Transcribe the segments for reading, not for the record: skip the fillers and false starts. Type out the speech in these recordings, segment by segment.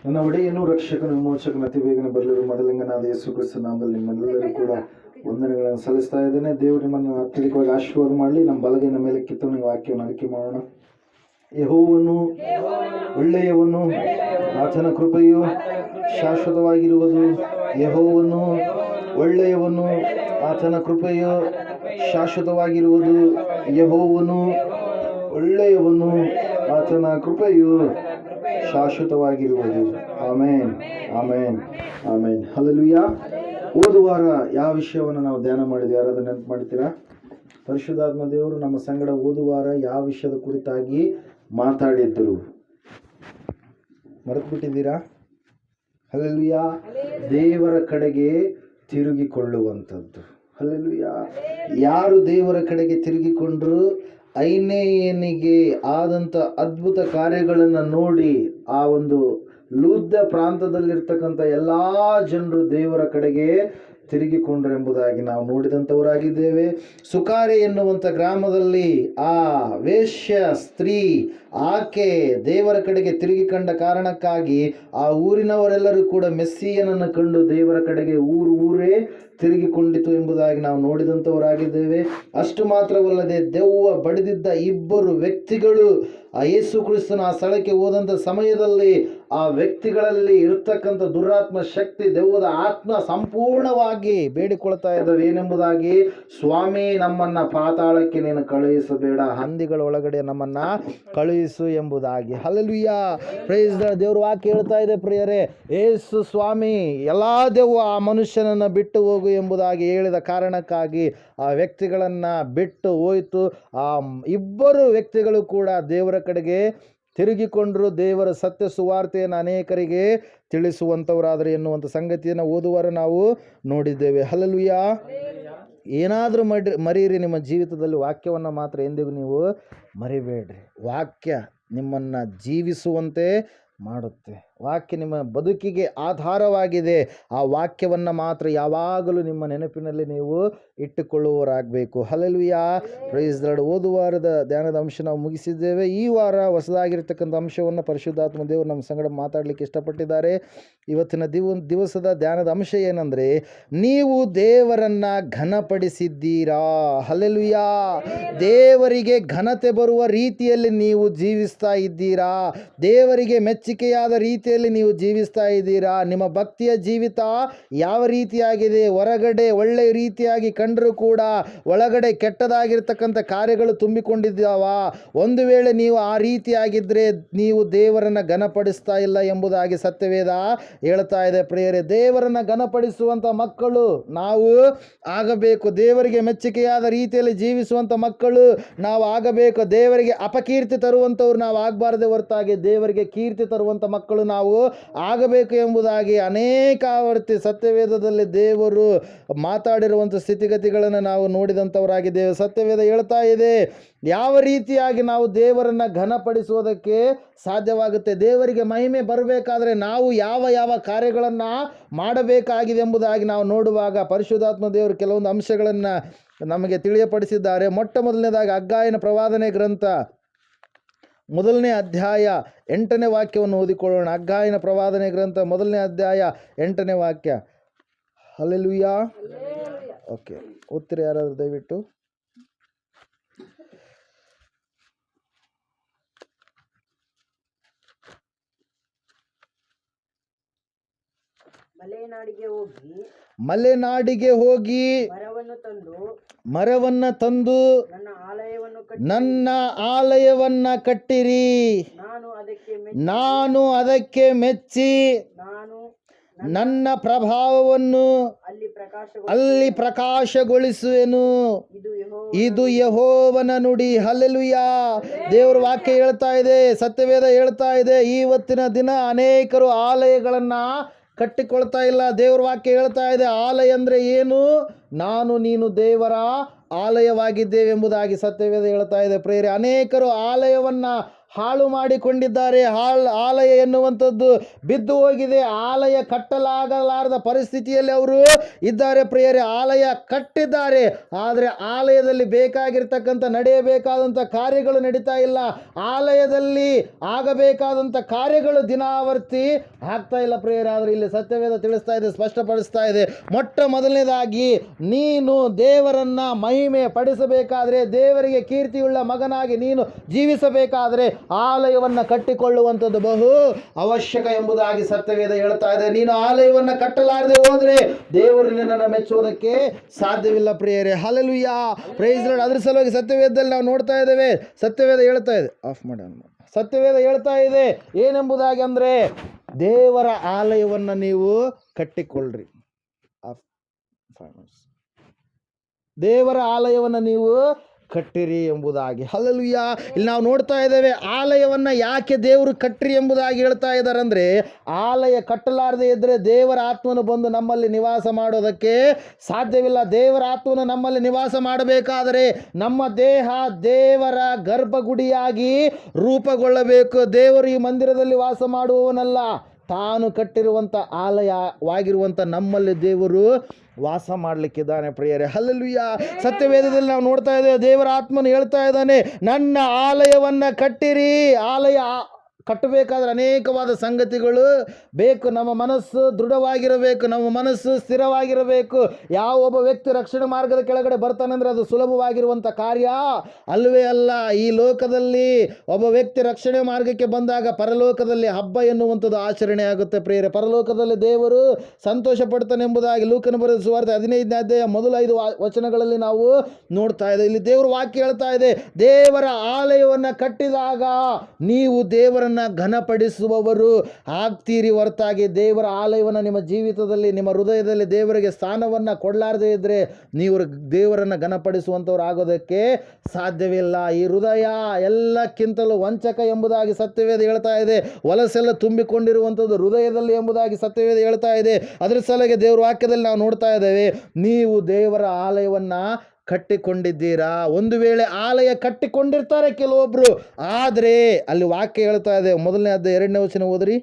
ನನ್ನ ಒಡೆಯನು ರಕ್ಷಕನು ವಿಮೋಚಕನು ಅತಿ ಬೇಗನೆ ಬರಲಿರುವ ಮೊದಲಿಂಗನಾದ ಯೇಸು ಕ್ರಿಸ್ತ ನಾಮದಲ್ಲಿ ನಿಮ್ಮೆಲ್ಲರಿಗೂ ಕೂಡ ವಂದನೆಗಳನ್ನು ಸಲ್ಲಿಸ್ತಾ ಇದ್ದೇನೆ. ದೇವರು ನಿಮ್ಮನ್ನು ಅತ್ಯಧಿಕವಾಗಿ ಆಶೀರ್ವಾದ ಮಾಡಲಿ. ನಮ್ಮ ಬಲಗೈನ ಮೇಲೆ ಕಿತ್ತನು ವಾಕ್ಯವನ್ನು ಅರಿಕೆ ಮಾಡೋಣ. ಯೆಹೋವನು ಒಳ್ಳೆಯವನು, ಆತನ ಕೃಪೆಯು ಶಾಶ್ವತವಾಗಿರುವುದು. ಯೆಹೋವನು ಒಳ್ಳೆಯವನು, ಆತನ ಕೃಪೆಯು ಶಾಶ್ವತವಾಗಿರುವುದು. ಯೆಹೋವನು ಒಳ್ಳೆಯವನು, ಆತನ ಕೃಪೆಯು ಶಾಶ್ವತವಾಗಿರುವುದು. ಆಮೇನ್, ಆಮೇನ್, ಆಮೇನ್. ಹಲ್ಲೆಲೂಯಾ. ಓದುವಾರ ಯಾವ ವಿಷಯವನ್ನು ನಾವು ಧ್ಯಾನ ಮಾಡಿದ್ವಿ? ಯಾರಾದ್ರೂ ನೆನಪು ಮಾಡ್ತೀರಾ? ಪರಿಶುದ್ಧಾತ್ಮ ದೇವರು ನಮ್ಮ ಸಂಗಡ ಓದುವಾರ ಯಾವ ವಿಷಯದ ಕುರಿತಾಗಿ ಮಾತಾಡಿದ್ರು? ಮರೆತು ಬಿಟ್ಟಿದ್ದೀರಾ? ಹಲ್ಲೆಲೂಯಾ. ದೇವರ ಕಡೆಗೆ ತಿರುಗಿಕೊಳ್ಳುವಂಥದ್ದು. ಹಲ್ಲೆಲೂಯಾ. ಯಾರು ದೇವರ ಕಡೆಗೆ ತಿರುಗಿಕೊಂಡ್ರು, ಐನೇಯನಿಗೆ ಆದಂಥ ಅದ್ಭುತ ಕಾರ್ಯಗಳನ್ನು ನೋಡಿ ಆ ಒಂದು ಲೂದ್ದ ಪ್ರಾಂತದಲ್ಲಿರ್ತಕ್ಕಂಥ ಎಲ್ಲ ಜನರು ದೇವರ ಕಡೆಗೆ ತಿರುಗಿಕೊಂಡ್ರು ಎಂಬುದಾಗಿ ನಾವು ನೋಡಿದಂಥವರಾಗಿದ್ದೇವೆ. ಸುಕಾರೆ ಎನ್ನುವಂಥ ಗ್ರಾಮದಲ್ಲಿ ಆ ವೇಶ್ಯ ಸ್ತ್ರೀ ಆಕೆ ದೇವರ ಕಡೆಗೆ ತಿರುಗಿಕೊಂಡ ಕಾರಣಕ್ಕಾಗಿ ಆ ಊರಿನವರೆಲ್ಲರೂ ಕೂಡ ಮೆಸ್ಸಿಯನನ್ನು ಕಂಡು ದೇವರ ಕಡೆಗೆ ಊರೇ ತಿರುಗಿಕೊಂಡಿತು ಎಂಬುದಾಗಿ ನಾವು ನೋಡಿದಂಥವರಾಗಿದ್ದೇವೆ. ಅಷ್ಟು ಮಾತ್ರವಲ್ಲದೆ ದೆವ್ವ ಬಡಿದಿದ್ದ ಇಬ್ಬರು ವ್ಯಕ್ತಿಗಳು ಆ ಯೇಸು ಕ್ರಿಸ್ತನ ಆ ಸ್ಥಳಕ್ಕೆ ಹೋದಂಥ ಸಮಯದಲ್ಲಿ ಆ ವ್ಯಕ್ತಿಗಳಲ್ಲಿ ಇರತಕ್ಕಂಥ ದುರಾತ್ಮ ಶಕ್ತಿ, ದೆವ್ವದ ಆತ್ಮ ಸಂಪೂರ್ಣವಾಗಿ ಬೇಡಿಕೊಳ್ತಾ ಇದ್ದಾವೆ. ಏನೆಂಬುದಾಗಿ? ಸ್ವಾಮಿ, ನಮ್ಮನ್ನ ಪಾತಾಳಕ್ಕೆ ನೀನು ಕಳುಹಿಸಬೇಡ, ಹಂದಿಗಳ ಒಳಗಡೆ ನಮ್ಮನ್ನ ಕಳುಹಿಸು ಎಂಬುದಾಗಿ. ಹಲ್ಲೆಲೂಯಾ. Praise the. ದೇವ್ರ ವಾಕ್ಯ ಹೇಳ್ತಾ ಇದೆ ಪ್ರಿಯರೇ, ಯೇಸು ಸ್ವಾಮಿ ಎಲ್ಲಾ ದೆವ್ವ ಆ ಮನುಷ್ಯನನ್ನ ಬಿಟ್ಟು ಹೋಗು ಎಂಬುದಾಗಿ ಹೇಳಿದ ಕಾರಣಕ್ಕಾಗಿ ಆ ವ್ಯಕ್ತಿಗಳನ್ನ ಬಿಟ್ಟು ಹೋಯಿತು. ಆ ಇಬ್ಬರು ವ್ಯಕ್ತಿಗಳು ಕೂಡ ದೇವರ ಕಡೆಗೆ ತಿರುಗಿಕೊಂಡರು. ದೇವರ ಸತ್ಯ ಸುವಾರ್ತೆಯನ್ನು ಅನೇಕರಿಗೆ ತಿಳಿಸುವಂಥವರಾದರೆ ಎನ್ನುವಂಥ ಸಂಗತಿಯನ್ನು ಓದುವಾರ ನಾವು ನೋಡಿದ್ದೇವೆ. ಹಲ್ಲೆಲೂಯಾ. ಏನಾದರೂ ಮರೀರಿ ನಿಮ್ಮ ಜೀವಿತದಲ್ಲಿ, ವಾಕ್ಯವನ್ನು ಮಾತ್ರ ಎಂದಿಗೂ ನೀವು ಮರಿಬೇಡ್ರಿ. ವಾಕ್ಯ ನಿಮ್ಮನ್ನು ಜೀವಿಸುವಂತೆ ಮಾಡುತ್ತೆ. ವಾಕ್ಯ ನಿಮ್ಮ ಬದುಕಿಗೆ ಆಧಾರವಾಗಿದೆ. ಆ ವಾಕ್ಯವನ್ನು ಮಾತ್ರ ಯಾವಾಗಲೂ ನಿಮ್ಮ ನೆನಪಿನಲ್ಲಿ ನೀವು ಇಟ್ಟುಕೊಳ್ಳುವವರಾಗಬೇಕು. ಹಲ್ಲೆಲೂಯಾ. Praise the lord. ಓದುವಾರದ ಧ್ಯಾನದ ಅಂಶ ನಾವು ಮುಗಿಸಿದ್ದೇವೆ. ಈ ವಾರ ಹೊಸದಾಗಿರ್ತಕ್ಕಂಥ ಅಂಶವನ್ನು ಪರಿಶುದ್ಧಾತ್ಮ ದೇವರು ನಮ್ಮ ಸಂಗಡ ಮಾತಾಡಲಿಕ್ಕೆ ಇಷ್ಟಪಟ್ಟಿದ್ದಾರೆ. ಇವತ್ತಿನ ದಿವಸದ ಧ್ಯಾನದ ಅಂಶ ಏನಂದರೆ, ನೀವು ದೇವರನ್ನು ಘನಪಡಿಸಿದ್ದೀರಾ. ಹಲ್ಲೆಲೂಯಾ. ದೇವರಿಗೆ ಘನತೆ ಬರುವ ರೀತಿಯಲ್ಲಿ ನೀವು ಜೀವಿಸ್ತಾ ಇದ್ದೀರಾ. ದೇವರಿಗೆ ಮೆಚ್ಚುಗೆಯಾದ ರೀತಿಯಲ್ಲಿ ನೀವು ಜೀವಿಸ್ತಾ ಇದ್ದೀರಾ. ನಿಮ್ಮ ಭಕ್ತಿಯ ಜೀವಿತ ಯಾವ ರೀತಿಯಾಗಿದೆ? ಹೊರಗಡೆ ಒಳ್ಳೆಯ ರೀತಿಯಾಗಿ ಕಂಡರೂ ಕೂಡ ಒಳಗಡೆ ಕೆಟ್ಟದಾಗಿರ್ತಕ್ಕಂಥ ಕಾರ್ಯಗಳು ತುಂಬಿಕೊಂಡಿದ್ದಾವ? ಒಂದು ವೇಳೆ ನೀವು ಆ ರೀತಿಯಾಗಿದ್ದರೆ ನೀವು ದೇವರನ್ನು ಘನಪಡಿಸ್ತಾ ಇಲ್ಲ ಎಂಬುದಾಗಿ ಸತ್ಯವೇದ ಹೇಳ್ತಾ ಇದೆ. ಪ್ರಿಯರೇ, ದೇವರನ್ನು ಘನಪಡಿಸುವಂಥ ಮಕ್ಕಳು ನಾವು ಆಗಬೇಕು. ದೇವರಿಗೆ ಮೆಚ್ಚುಗೆಯಾದ ರೀತಿಯಲ್ಲಿ ಜೀವಿಸುವಂಥ ಮಕ್ಕಳು ನಾವು ಆಗಬೇಕು. ದೇವರಿಗೆ ಅಪಕೀರ್ತಿ ತರುವಂಥವ್ರು ನಾವು ಆಗಬಾರದೆ ಹೊರತಾಗಿ ದೇವರಿಗೆ ಕೀರ್ತಿ ತರುವಂಥ ಮಕ್ಕಳು ನಾವು ಆಗಬೇಕು ಎಂಬುದಾಗಿ ಅನೇಕ ಆವರ್ತಿ ಸತ್ಯವೇದದಲ್ಲಿ ದೇವರು ಮಾತಾಡಿರುವಂಥ ಸ್ಥಿತಿಗತಿಗಳನ್ನು ನಾವು ನೋಡಿದಂಥವರಾಗಿದ್ದೇವೆ. ಸತ್ಯವೇದ ಹೇಳ್ತಾ ಇದೆ ಯಾವ ರೀತಿಯಾಗಿ ನಾವು ದೇವರನ್ನು ಘನಪಡಿಸುವುದಕ್ಕೆ ಸಾಧ್ಯವಾಗುತ್ತೆ. ದೇವರಿಗೆ ಮಹಿಮೆ ಬರಬೇಕಾದ್ರೆ ನಾವು ಯಾವ ಕಾರ್ಯಗಳನ್ನು ಮಾಡಬೇಕಾಗಿದೆ ಎಂಬುದಾಗಿ ನಾವು ನೋಡುವಾಗ ಪರಿಶುದ್ಧಾತ್ಮ ದೇವರು ಕೆಲವೊಂದು ಅಂಶಗಳನ್ನು ನಮಗೆ ತಿಳಿಯಪಡಿಸಿದ್ದಾರೆ. ಮೊಟ್ಟ ಮೊದಲನೇದಾಗಿ ಹಗ್ಗಾಯನ ಪ್ರವಾದನೆ ಗ್ರಂಥ 1ನೇ ಅಧ್ಯಾಯ 8ನೇ ವಾಕ್ಯವನ್ನು ಓದಿಕೊಳ್ಳೋಣ. ಹಗ್ಗಾಯನ ಪ್ರವಾದನೆ ಗ್ರಂಥ 1ನೇ ಅಧ್ಯಾಯ 8ನೇ ವಾಕ್ಯ. ಹಲ್ಲೆಲೂಯಾ. ಓಕೆ, ಓದ್ತೀರಿ ಯಾರಾದರೂ ದಯವಿಟ್ಟು? ಮಲೆನಾಡಿಗೆ ಹೋಗಿ ಮರವನ್ನು ತಂದು ನನ್ನ ಆಲಯವನ್ನ ಕಟ್ಟಿರಿ. ನಾನು ಅದಕ್ಕೆ ಮೆಚ್ಚಿ ನನ್ನ ಪ್ರಭಾವವನ್ನು ಅಲ್ಲಿ ಪ್ರಕಾಶಗೊಳಿಸುವೆನು. ಇದು ಯೆಹೋವನ ನುಡಿ. ಹಲ್ಲೆಲೂಯಾ. ದೇವರ ವಾಕ್ಯ ಹೇಳ್ತಾ ಇದೆ, ಸತ್ಯವೇದ ಹೇಳ್ತಾ ಇದೆ, ಇವತ್ತಿನ ದಿನ ಅನೇಕರು ಆಲಯಗಳನ್ನು ಕಟ್ಟಿಕೊಳ್ತಾ ಇಲ್ಲ. ದೇವರ ವಾಕ್ಯ ಹೇಳ್ತಾ ಇದೆ, ಆಲಯ ಅಂದರೆ ಏನು? ನಾನು ನೀನು ದೇವರ ಆಲಯವಾಗಿದ್ದೇವೆ ಎಂಬುದಾಗಿ ಸತ್ಯವೇದ ಹೇಳ್ತಾ ಇದೆ. ಪ್ರಿಯರೇ, ಅನೇಕರು ಆಲಯವನ್ನು ಹಾಳು ಮಾಡಿಕೊಂಡಿದ್ದಾರೆ. ಆಲಯ ಎನ್ನುವಂಥದ್ದು ಬಿದ್ದು ಹೋಗಿದೆ. ಆಲಯ ಕಟ್ಟಲಾಗಲಾರದ ಪರಿಸ್ಥಿತಿಯಲ್ಲಿ ಅವರು ಇದ್ದಾರೆ ಪ್ರಿಯರೇ. ಆಲಯ ಕಟ್ಟಿದ್ದಾರೆ, ಆದರೆ ಆಲಯದಲ್ಲಿ ಬೇಕಾಗಿರ್ತಕ್ಕಂಥ ನಡೆಯಬೇಕಾದಂಥ ಕಾರ್ಯಗಳು ನಡೀತಾ ಇಲ್ಲ. ಆಲಯದಲ್ಲಿ ಆಗಬೇಕಾದಂಥ ಕಾರ್ಯಗಳು ದಿನಾವರ್ತಿ ಆಗ್ತಾ ಇಲ್ಲ ಪ್ರಿಯರೇ. ಆದರೆ ಇಲ್ಲಿ ಸತ್ಯವೇದ ತಿಳಿಸ್ತಾ ಇದೆ, ಸ್ಪಷ್ಟಪಡಿಸ್ತಾ ಇದೆ. ಮೊಟ್ಟ ಮೊದಲನೇದಾಗಿ ನೀನು ದೇವರನ್ನ ಮಹಿಮೆ ಪಡಿಸಬೇಕಾದ್ರೆ, ದೇವರಿಗೆ ಕೀರ್ತಿಯುಳ್ಳ ಮಗನಾಗಿ ನೀನು ಜೀವಿಸಬೇಕಾದ್ರೆ ಆಲಯವನ್ನು ಕಟ್ಟಿಕೊಳ್ಳುವಂಥದ್ದು ಬಹು ಅವಶ್ಯಕ ಎಂಬುದಾಗಿ ಸತ್ಯವೇದ ಹೇಳ್ತಾ ಇದೆ. ನೀನು ಆಲಯವನ್ನು ಕಟ್ಟಲಾರದೆ ಹೋದ್ರೆ ದೇವರು ನಿನ್ನನ್ನು ಮೆಚ್ಚುವುದಕ್ಕೆ ಸಾಧ್ಯವಿಲ್ಲ ಪ್ರಿಯರೇ. Hallelujah, praise Lord. ಅದ್ರ ಸಲುವಾಗಿ ಸತ್ಯವೇದದಲ್ಲಿ ನಾವು ನೋಡ್ತಾ ಇದ್ದೇವೆ, ಸತ್ಯವೇದ ಹೇಳ್ತಾ ಇದೆ, ಸತ್ಯವೇದ ಹೇಳ್ತಾ ಇದೆ ಏನೆಂಬುದಾಗಿ ಅಂದರೆ, ದೇವರ ಆಲಯವನ್ನು ನೀವು ಕಟ್ಟಿಕೊಳ್ಳ್ರಿ. ದೇವರ ಆಲಯವನ್ನು ನೀವು ಕಟ್ಟಿರಿ ಎಂಬುದಾಗಿ. ಹಲ್ಲೆಲೂಯಾ. ಇಲ್ಲಿ ನಾವು ನೋಡ್ತಾ ಇದ್ದೇವೆ, ಆಲಯವನ್ನು ಯಾಕೆ ದೇವರು ಕಟ್ಟಿರಿ ಎಂಬುದಾಗಿ ಹೇಳ್ತಾ ಇದ್ದಾರೆ ಅಂದರೆ, ಆಲಯ ಕಟ್ಟಲಾರದೆ ಇದ್ದರೆ ದೇವರ ಆತ್ಮನು ಬಂದು ನಮ್ಮಲ್ಲಿ ನಿವಾಸ ಮಾಡೋದಕ್ಕೆ ಸಾಧ್ಯವಿಲ್ಲ. ದೇವರ ಆತ್ಮನು ನಮ್ಮಲ್ಲಿ ನಿವಾಸ ಮಾಡಬೇಕಾದರೆ ನಮ್ಮ ದೇಹ ದೇವರ ಗರ್ಭಗುಡಿಯಾಗಿ ರೂಪುಗೊಳ್ಳಬೇಕು. ದೇವರು ಈ ಮಂದಿರದಲ್ಲಿ ವಾಸ ಮಾಡುವವನಲ್ಲ, ತಾನು ಕಟ್ಟಿರುವಂಥ ಆಲಯವಾಗಿರುವಂಥ ನಮ್ಮಲ್ಲಿ ದೇವರು ವಾಸ ಮಾಡಲಿಕ್ಕಿದ್ದಾನೆ ಪ್ರಿಯರೇ. ಹಲ್ಲೆಲೂಯಾ. ಸತ್ಯವೇದದಲ್ಲಿ ನಾವು ನೋಡ್ತಾ ಇದ್ದೇವೆ, ದೇವರ ಆತ್ಮನು ಹೇಳ್ತಾ ಇದ್ದಾನೆ, ನನ್ನ ಆಲಯವನ್ನು ಕಟ್ಟಿರಿ. ಆಲಯ ಕಟ್ಟಬೇಕಾದ್ರೆ ಅನೇಕವಾದ ಸಂಗತಿಗಳು ಬೇಕು. ನಮ್ಮ ಮನಸ್ಸು ದೃಢವಾಗಿರಬೇಕು, ನಮ್ಮ ಮನಸ್ಸು ಸ್ಥಿರವಾಗಿರಬೇಕು. ಯಾವ ಒಬ್ಬ ವ್ಯಕ್ತಿ ರಕ್ಷಣೆ ಮಾರ್ಗದ ಕೆಳಗಡೆ ಬರ್ತಾನೆಂದರೆ ಅದು ಸುಲಭವಾಗಿರುವಂಥ ಕಾರ್ಯ ಅಲ್ಲವೇ ಅಲ್ಲ. ಈ ಲೋಕದಲ್ಲಿ ಒಬ್ಬ ವ್ಯಕ್ತಿ ರಕ್ಷಣೆ ಮಾರ್ಗಕ್ಕೆ ಬಂದಾಗ ಪರಲೋಕದಲ್ಲಿ ಹಬ್ಬ ಎನ್ನುವಂಥದ್ದು ಆಚರಣೆ ಆಗುತ್ತೆ ಪ್ರಿಯರೇ. ಪರಲೋಕದಲ್ಲಿ ದೇವರು ಸಂತೋಷ ಪಡ್ತಾನೆ ಎಂಬುದಾಗಿ ಲೂಕನ ಬರೆದ ಸುವಾರ್ತೆ 15ನೇ ಅಧ್ಯಾಯ ಮೊದಲ 5 ವಚನಗಳಲ್ಲಿ ನಾವು ನೋಡ್ತಾ ಇದ್ದೇವೆ. ಇಲ್ಲಿ ದೇವರ ವಾಕ್ಯ ಹೇಳ್ತಾ ಇದೆ, ದೇವರ ಆಲಯವನ್ನು ಕಟ್ಟಿದಾಗ ನೀವು ದೇವರನ್ನು ಘನಪಡಿಸುವವರು ಆಗ್ತೀರಿ ಹೊರತಾಗಿ ದೇವರ ಆಲಯವನ್ನು ನಿಮ್ಮ ಜೀವಿತದಲ್ಲಿ, ನಿಮ್ಮ ಹೃದಯದಲ್ಲಿ ದೇವರಿಗೆ ಸ್ಥಾನವನ್ನು ಕೊಡಲಾರದೇ ಇದ್ದರೆ ನೀವು ದೇವರನ್ನು ಘನಪಡಿಸುವಂಥವ್ರು ಆಗೋದಕ್ಕೆ ಸಾಧ್ಯವಿಲ್ಲ. ಈ ಹೃದಯ ಎಲ್ಲಕ್ಕಿಂತಲೂ ವಂಚಕ ಎಂಬುದಾಗಿ ಸತ್ಯವೇದ ಹೇಳ್ತಾ ಇದೆ. ವಲಸೆಲ್ಲ ತುಂಬಿಕೊಂಡಿರುವಂಥದ್ದು ಹೃದಯದಲ್ಲಿ ಎಂಬುದಾಗಿ ಸತ್ಯವೇದ ಹೇಳ್ತಾ ಇದೆ. ಅದರ ಸಲುವಾಗಿ ದೇವರ ವಾಕ್ಯದಲ್ಲಿ ನಾವು ನೋಡ್ತಾ ಇದ್ದೇವೆ, ನೀವು ದೇವರ ಆಲಯವನ್ನು ಕಟ್ಟಿಕೊಂಡಿದ್ದೀರಾ. ಒಂದು ವೇಳೆ ಆಲಯ ಕಟ್ಟಿಕೊಂಡಿರ್ತಾರೆ ಕೆಲವೊಬ್ರು, ಆದರೆ ಅಲ್ಲಿ ವಾಕ್ಯ ಹೇಳ್ತಾ ಇದೆ, ಮೊದಲನೇ ಅಧ್ಯಾಯ 2ನೇ ವಚನ ಓದ್ರಿ.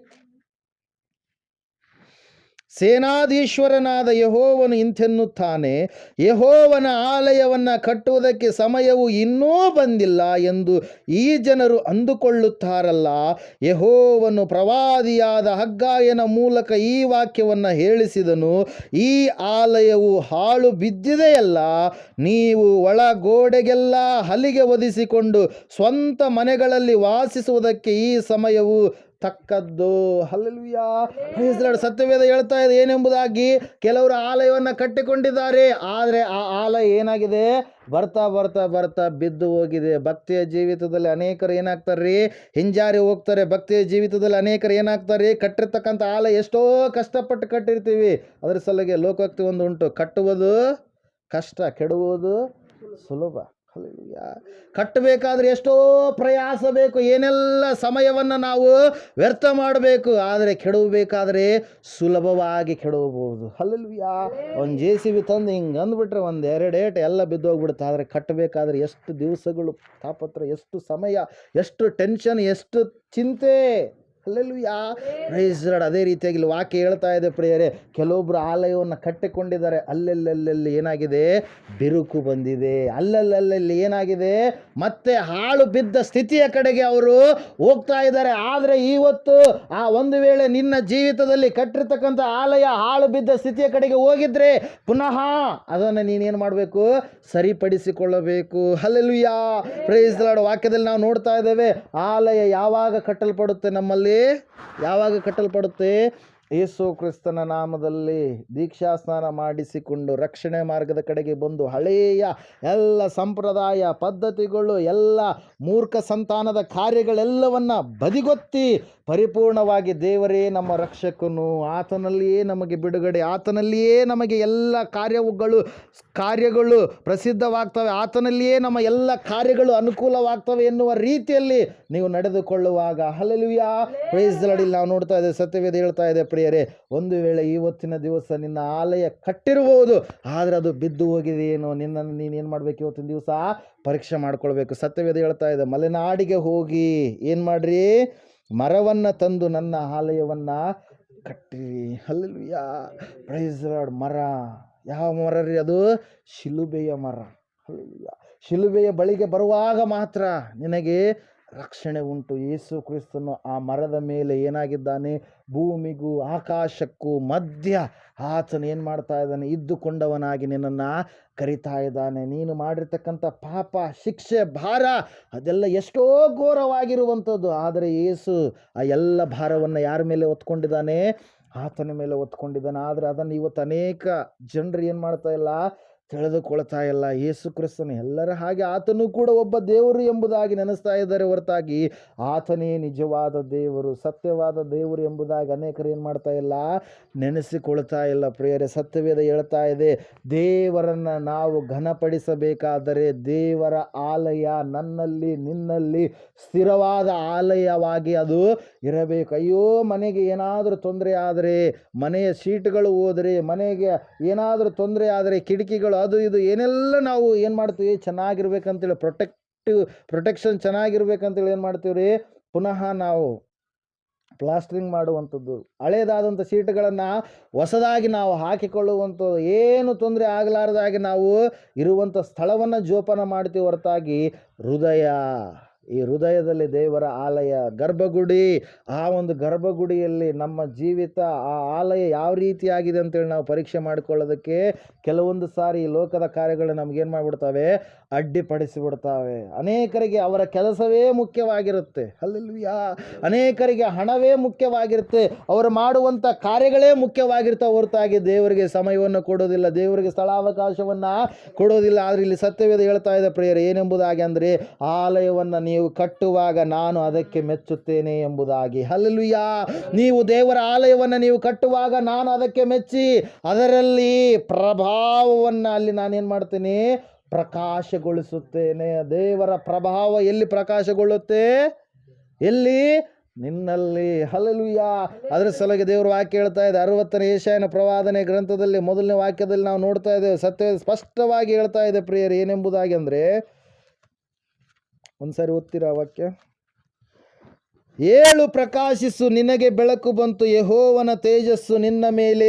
ಸೇನಾಧೀಶ್ವರನಾದ ಯೆಹೋವನು ಇಂತೆನ್ನುತ್ತಾನೆ, ಯೆಹೋವನ ಆಲಯವನ್ನು ಕಟ್ಟುವುದಕ್ಕೆ ಸಮಯವು ಇನ್ನೂ ಬಂದಿಲ್ಲ ಎಂದು ಈ ಜನರು ಅಂದುಕೊಳ್ಳುತ್ತಾರಲ್ಲ. ಯೆಹೋವನು ಪ್ರವಾದಿಯಾದ ಹಗ್ಗಾಯನ ಮೂಲಕ ಈ ವಾಕ್ಯವನ್ನು ಹೇಳಿಸಿದನು, ಈ ಆಲಯವು ಹಾಳು ಬಿದ್ದಿದೆಯಲ್ಲ, ನೀವು ಒಳಗೋಡೆಗೆಲ್ಲ ಹಲಿಗೆ ಒದಿಸಿಕೊಂಡು ಸ್ವಂತ ಮನೆಗಳಲ್ಲಿ ವಾಸಿಸುವುದಕ್ಕೆ ಈ ಸಮಯವು ತಕ್ಕದ್ದು. ಹಲ್ಲೆಲೂಯಾ. Praise lord. ಸತ್ಯವೇದ ಹೇಳ್ತಾ ಇದೆ ಏನೆಂಬುದಾಗಿ, ಕೆಲವರು ಆಲಯವನ್ನು ಕಟ್ಟಿಕೊಂಡಿದ್ದಾರೆ, ಆದರೆ ಆ ಆಲಯ ಏನಾಗಿದೆ, ಬರ್ತಾ ಬರ್ತಾ ಬರ್ತಾ ಬಿದ್ದು ಹೋಗಿದೆ. ಭಕ್ತಿಯ ಜೀವಿತದಲ್ಲಿ ಅನೇಕರು ಏನಾಗ್ತಾರೆ, ಹಿಂಜಾರಿ ಹೋಗ್ತಾರೆ. ಭಕ್ತಿಯ ಜೀವಿತದಲ್ಲಿ ಅನೇಕರು ಏನಾಗ್ತಾರೆ, ಕಟ್ಟಿರ್ತಕ್ಕಂಥ ಆಲಯ ಎಷ್ಟೋ ಕಷ್ಟಪಟ್ಟು ಕಟ್ಟಿರ್ತೀವಿ. ಅದರ ಸಲುವಾಗಿ ಲೋಕೋಕ್ತಿ ಒಂದು ಉಂಟು, ಕಟ್ಟುವುದು ಕಷ್ಟ, ಕೆಡುವುದು ಸುಲಭ. ಹಲ್ಲೆಲೂಯಾ. ಕಟ್ಟಬೇಕಾದ್ರೆ ಎಷ್ಟೋ ಪ್ರಯಾಸ ಬೇಕು, ಏನೆಲ್ಲ ಸಮಯವನ್ನು ನಾವು ವ್ಯರ್ಥ ಮಾಡಬೇಕು. ಆದರೆ ಕೆಡವಬೇಕಾದ್ರೆ ಸುಲಭವಾಗಿ ಕೆಡವಬಹುದು. ಹಲ್ಲೆಲೂಯಾ. ಒಂದು JCB ತಂದು ಹಿಂಗೆ ಅಂದ್ಬಿಟ್ರೆ 1-2 ಏಟು ಎಲ್ಲ ಬಿದ್ದೋಗ್ಬಿಡುತ್ತೆ. ಆದರೆ ಕಟ್ಟಬೇಕಾದ್ರೆ ಎಷ್ಟು ದಿವಸಗಳು ತಾಪತ್ರ, ಎಷ್ಟು ಸಮಯ, ಎಷ್ಟು ಟೆನ್ಷನ್, ಎಷ್ಟು ಚಿಂತೆ. ಹಲ್ಲೆಲೂಯಾ. Praise Lord. ಅದೇ ರೀತಿಯಾಗಿ ಇಲ್ಲಿ ವಾಕ್ಯ ಹೇಳ್ತಾ ಇದೆ ಪ್ರಿಯರೇ, ಕೆಲವೊಬ್ಬರು ಆಲಯವನ್ನು ಕಟ್ಟಿಕೊಂಡಿದ್ದಾರೆ, ಅಲ್ಲೆಲ್ಲೆಲ್ಲಿ ಏನಾಗಿದೆ, ಬಿರುಕು ಬಂದಿದೆ. ಅಲ್ಲಲ್ಲಿ ಏನಾಗಿದೆ, ಮತ್ತೆ ಹಾಳು ಬಿದ್ದ ಸ್ಥಿತಿಯ ಕಡೆಗೆ ಅವರು ಹೋಗ್ತಾ ಇದ್ದಾರೆ. ಆದರೆ ಇವತ್ತು ಒಂದು ವೇಳೆ ನಿನ್ನ ಜೀವಿತದಲ್ಲಿ ಕಟ್ಟಿರ್ತಕ್ಕಂಥ ಆಲಯ ಹಾಳು ಬಿದ್ದ ಸ್ಥಿತಿಯ ಕಡೆಗೆ ಹೋಗಿದ್ರೆ ಪುನಃ ಅದನ್ನು ನೀನೇನು ಮಾಡಬೇಕು, ಸರಿಪಡಿಸಿಕೊಳ್ಳಬೇಕು. ಹಲ್ಲೆಲೂಯಾ. Praise lord. ವಾಕ್ಯದಲ್ಲಿ ನಾವು ನೋಡ್ತಾ ಇದ್ದೇವೆ, ಆಲಯ ಯಾವಾಗ ಕಟ್ಟಲ್ಪಡುತ್ತೆ, ನಮ್ಮಲ್ಲಿ ಯಾವಾಗ ಕಟ್ಟಲ್ಪಡುತ್ತೆ, ಯೇಸು ಕ್ರಿಸ್ತನ ನಾಮದಲ್ಲಿ ದೀಕ್ಷಾ ಸ್ನಾನ ಮಾಡಿಸಿಕೊಂಡು ರಕ್ಷಣೆ ಮಾರ್ಗದ ಕಡೆಗೆ ಬಂದು ಹಳೆಯ ಎಲ್ಲ ಸಂಪ್ರದಾಯ ಪದ್ಧತಿಗಳು, ಎಲ್ಲ ಮೂರ್ಖ ಸಂತಾನದ ಕಾರ್ಯಗಳೆಲ್ಲವನ್ನು ಬದಿಗೊತ್ತಿ ಪರಿಪೂರ್ಣವಾಗಿ ದೇವರೇ ನಮ್ಮ ರಕ್ಷಕನು, ಆತನಲ್ಲಿಯೇ ನಮಗೆ ಬಿಡುಗಡೆ, ಆತನಲ್ಲಿಯೇ ನಮಗೆ ಎಲ್ಲ ಕಾರ್ಯಗಳು ಪ್ರಸಿದ್ಧವಾಗ್ತವೆ, ಆತನಲ್ಲಿಯೇ ನಮ್ಮ ಎಲ್ಲ ಕಾರ್ಯಗಳು ಅನುಕೂಲವಾಗ್ತವೆ ಎನ್ನುವ ರೀತಿಯಲ್ಲಿ ನೀವು ನಡೆದುಕೊಳ್ಳುವಾಗ. ಹಲ್ಲೆಲೂಯಾ. Praise the Lord. ನಾವು ನೋಡ್ತಾ ಇದ್ದೇವೆ, ಸತ್ಯವೇದ ಹೇಳ್ತಾ ಇದೆ ಪ್ರಿಯ ಪ್ರಿಯರೇ. ಒಂದು ವೇಳೆ ಇವತ್ತಿನ ದಿವಸ ನಿನ್ನ ಆಲಯ ಕಟ್ಟಿರಬಹುದು, ಆದರೆ ಅದು ಬಿದ್ದು ಹೋಗಿದೆಯೇನೋ, ನಿನ್ನನ್ನು ನೀನೇನು ಮಾಡಬೇಕು, ಇವತ್ತಿನ ದಿವಸ ಪರೀಕ್ಷೆ ಮಾಡ್ಕೊಳ್ಬೇಕು. ಸತ್ಯವೇದ ಹೇಳ್ತಾ ಇದೆ, ಮಲೆನಾಡಿಗೆ ಹೋಗಿ ಏನು ಮಾಡ್ರಿ, ಮರವನ್ನು ತಂದು ನನ್ನ ಆಲಯವನ್ನು ಕಟ್ಟಿರಿ. Hallelujah, praise lord. ಮರ, ಯಾವ ಮರ ರೀ ಅದು? ಶಿಲುಬೆಯ ಮರ. ಹಲ್ಲೆಲೂಯಾ. ಶಿಲುಬೆಯ ಬಳಿಗೆ ಬರುವಾಗ ಮಾತ್ರ ನಿನಗೆ ರಕ್ಷಣೆ ಉಂಟು. ಯೇಸು ಕ್ರಿಸ್ತನು ಆ ಮರದ ಮೇಲೆ ಏನಾಗಿದ್ದಾನೆ? ಭೂಮಿಗೂ ಆಕಾಶಕ್ಕೂ ಮಧ್ಯ ಆತನು ಏನು ಮಾಡ್ತಾ ಇದ್ದಾನೆ? ಇದ್ದುಕೊಂಡವನಾಗಿ ನಿನ್ನನ್ನು ಕರಿತಾ ಇದ್ದಾನೆ. ನೀನು ಮಾಡಿರ್ತಕ್ಕಂಥ ಪಾಪ, ಶಿಕ್ಷೆ, ಭಾರ ಅದೆಲ್ಲ ಎಷ್ಟೋ ಘೋರವಾಗಿರುವಂಥದ್ದು. ಆದರೆ ಯೇಸು ಆ ಎಲ್ಲ ಭಾರವನ್ನು ಯಾರ ಮೇಲೆ ಹೊತ್ಕೊಂಡಿದ್ದಾನೆ? ಆತನ ಮೇಲೆ ಹೊತ್ಕೊಂಡಿದ್ದಾನೆ. ಆದರೆ ಅದನ್ನು ಇವತ್ತು ಅನೇಕ ಜನರು ಏನು ಮಾಡ್ತಾ ಇಲ್ಲ? ತಿಳಿದುಕೊಳ್ತಾ ಇಲ್ಲ. ಯೇಸು ಕ್ರಿಸ್ತನು ಎಲ್ಲರ ಹಾಗೆ ಆತನೂ ಕೂಡ ಒಬ್ಬ ದೇವರು ಎಂಬುದಾಗಿ ನೆನೆಸ್ತಾ ಇದ್ದಾರೆ ಹೊರತಾಗಿ ಆತನೇ ನಿಜವಾದ ದೇವರು, ಸತ್ಯವಾದ ದೇವರು ಎಂಬುದಾಗಿ ಅನೇಕರು ಏನು ಮಾಡ್ತಾ ಇಲ್ಲ? ನೆನೆಸಿಕೊಳ್ತಾ ಇಲ್ಲ. ಪ್ರಿಯರೇ, ಸತ್ಯವೇದ ಹೇಳ್ತಾ ಇದೆ, ದೇವರನ್ನು ನಾವು ಘನಪಡಿಸಬೇಕಾದರೆ ದೇವರ ಆಲಯ ನನ್ನಲ್ಲಿ ನಿನ್ನಲ್ಲಿ ಸ್ಥಿರವಾದ ಆಲಯವಾಗಿ ಅದು ಇರಬೇಕು. ಅಯ್ಯೋ, ಮನೆಗೆ ಏನಾದರೂ ತೊಂದರೆ ಆದರೆ, ಮನೆಯ ಸೀಟುಗಳು ಹೋದರೆ, ಮನೆಗೆ ಏನಾದರೂ ತೊಂದರೆ ಆದರೆ, ಕಿಟಕಿಗಳು ಅದು ಇದು ಏನೆಲ್ಲ ನಾವು ಏನು ಮಾಡ್ತೀವಿ? ಚೆನ್ನಾಗಿರ್ಬೇಕಂತೇಳಿ ಪ್ರೊಟೆಕ್ಷನ್ ಚೆನ್ನಾಗಿರ್ಬೇಕಂತೇಳಿ ಏನು ಮಾಡ್ತೀವಿ ರೀ? ಪುನಃ ನಾವು ಪ್ಲಾಸ್ಟ್ರಿಂಗ್ ಮಾಡುವಂಥದ್ದು, ಹಳೇದಾದಂಥ ಸೀಟುಗಳನ್ನು ಹೊಸದಾಗಿ ನಾವು ಹಾಕಿಕೊಳ್ಳುವಂಥದ್ದು, ಏನು ತೊಂದರೆ ಆಗಲಾರ್ದಾಗಿ ನಾವು ಇರುವಂಥ ಸ್ಥಳವನ್ನು ಜೋಪಾನ ಮಾಡ್ತೀವಿ ಹೊರತಾಗಿ ಈ ಹೃದಯದಲ್ಲಿ ದೇವರ ಆಲಯ, ಗರ್ಭಗುಡಿ, ಆ ಒಂದು ಗರ್ಭಗುಡಿಯಲ್ಲಿ ನಮ್ಮ ಜೀವಿತ, ಆ ಆಲಯ ಯಾವ ರೀತಿಯಾಗಿದೆ ಅಂತೇಳಿ ನಾವು ಪರೀಕ್ಷೆ ಮಾಡಿಕೊಳ್ಳೋದಕ್ಕೆ ಕೆಲವೊಂದು ಸಾರಿ ಈ ಲೋಕದ ಕಾರ್ಯಗಳು ನಮಗೇನು ಮಾಡಿಬಿಡ್ತವೆ? ಅಡ್ಡಿಪಡಿಸಿಬಿಡ್ತಾವೆ. ಅನೇಕರಿಗೆ ಅವರ ಕೆಲಸವೇ ಮುಖ್ಯವಾಗಿರುತ್ತೆ. ಹಲ್ಲೆಲೂಯಾ. ಅನೇಕರಿಗೆ ಹಣವೇ ಮುಖ್ಯವಾಗಿರುತ್ತೆ, ಅವರು ಮಾಡುವಂಥ ಕಾರ್ಯಗಳೇ ಮುಖ್ಯವಾಗಿರ್ತವೆ ಹೊರತಾಗಿ ದೇವರಿಗೆ ಸಮಯವನ್ನು ಕೊಡೋದಿಲ್ಲ, ದೇವರಿಗೆ ಸ್ಥಳಾವಕಾಶವನ್ನು ಕೊಡೋದಿಲ್ಲ. ಆದರೆ ಇಲ್ಲಿ ಸತ್ಯವೇದ ಹೇಳ್ತಾ ಇದೆ ಪ್ರಿಯರೇ, ಏನೆಂಬುದಾಗಿ ಅಂದರೆ, ಆಲಯವನ್ನು ನೀವು ಕಟ್ಟುವಾಗ ನಾನು ಅದಕ್ಕೆ ಮೆಚ್ಚುತ್ತೇನೆ ಎಂಬುದಾಗಿ. ಹಲ್ಲೆಲೂಯಾ. ನೀವು ದೇವರ ಆಲಯವನ್ನು ನೀವು ಕಟ್ಟುವಾಗ ನಾನು ಅದಕ್ಕೆ ಮೆಚ್ಚಿ ಅದರಲ್ಲಿ ಪ್ರಭಾವವನ್ನು ಅಲ್ಲಿ ನಾನೇನು ಮಾಡ್ತೀನಿ? ಪ್ರಕಾಶಗೊಳಿಸುತ್ತೇನೆ. ದೇವರ ಪ್ರಭಾವ ಎಲ್ಲಿ ಪ್ರಕಾಶಗೊಳ್ಳುತ್ತೆ? ಎಲ್ಲಿ? ನಿನ್ನಲ್ಲಿ. ಹಲ್ಲೆಲೂಯಾ. ಅದರ ಸಲುವಾಗಿ ದೇವರ ವಾಕ್ಯ ಹೇಳ್ತಾ ಇದೆ, 60ನೇ ಯೆಶಾಯನ ಪ್ರವಾದನೆ ಗ್ರಂಥದಲ್ಲಿ 1ನೇ ವಾಕ್ಯದಲ್ಲಿ ನಾವು ನೋಡ್ತಾ ಇದ್ದೇವೆ. ಸತ್ಯ ಸ್ಪಷ್ಟವಾಗಿ ಹೇಳ್ತಾ ಇದೆ ಪ್ರಿಯರು, ಏನೆಂಬುದಾಗಿ ಅಂದರೆ, ಒಂದ್ಸಾರಿ ಓದ್ತೀರಾ ವಾಕ್ಯ? ಏಳು ಪ್ರಕಾಶಿಸು, ನಿನಗೆ ಬೆಳಕು ಬಂತು, ಯೆಹೋವನ ತೇಜಸ್ಸು ನಿನ್ನ ಮೇಲೆ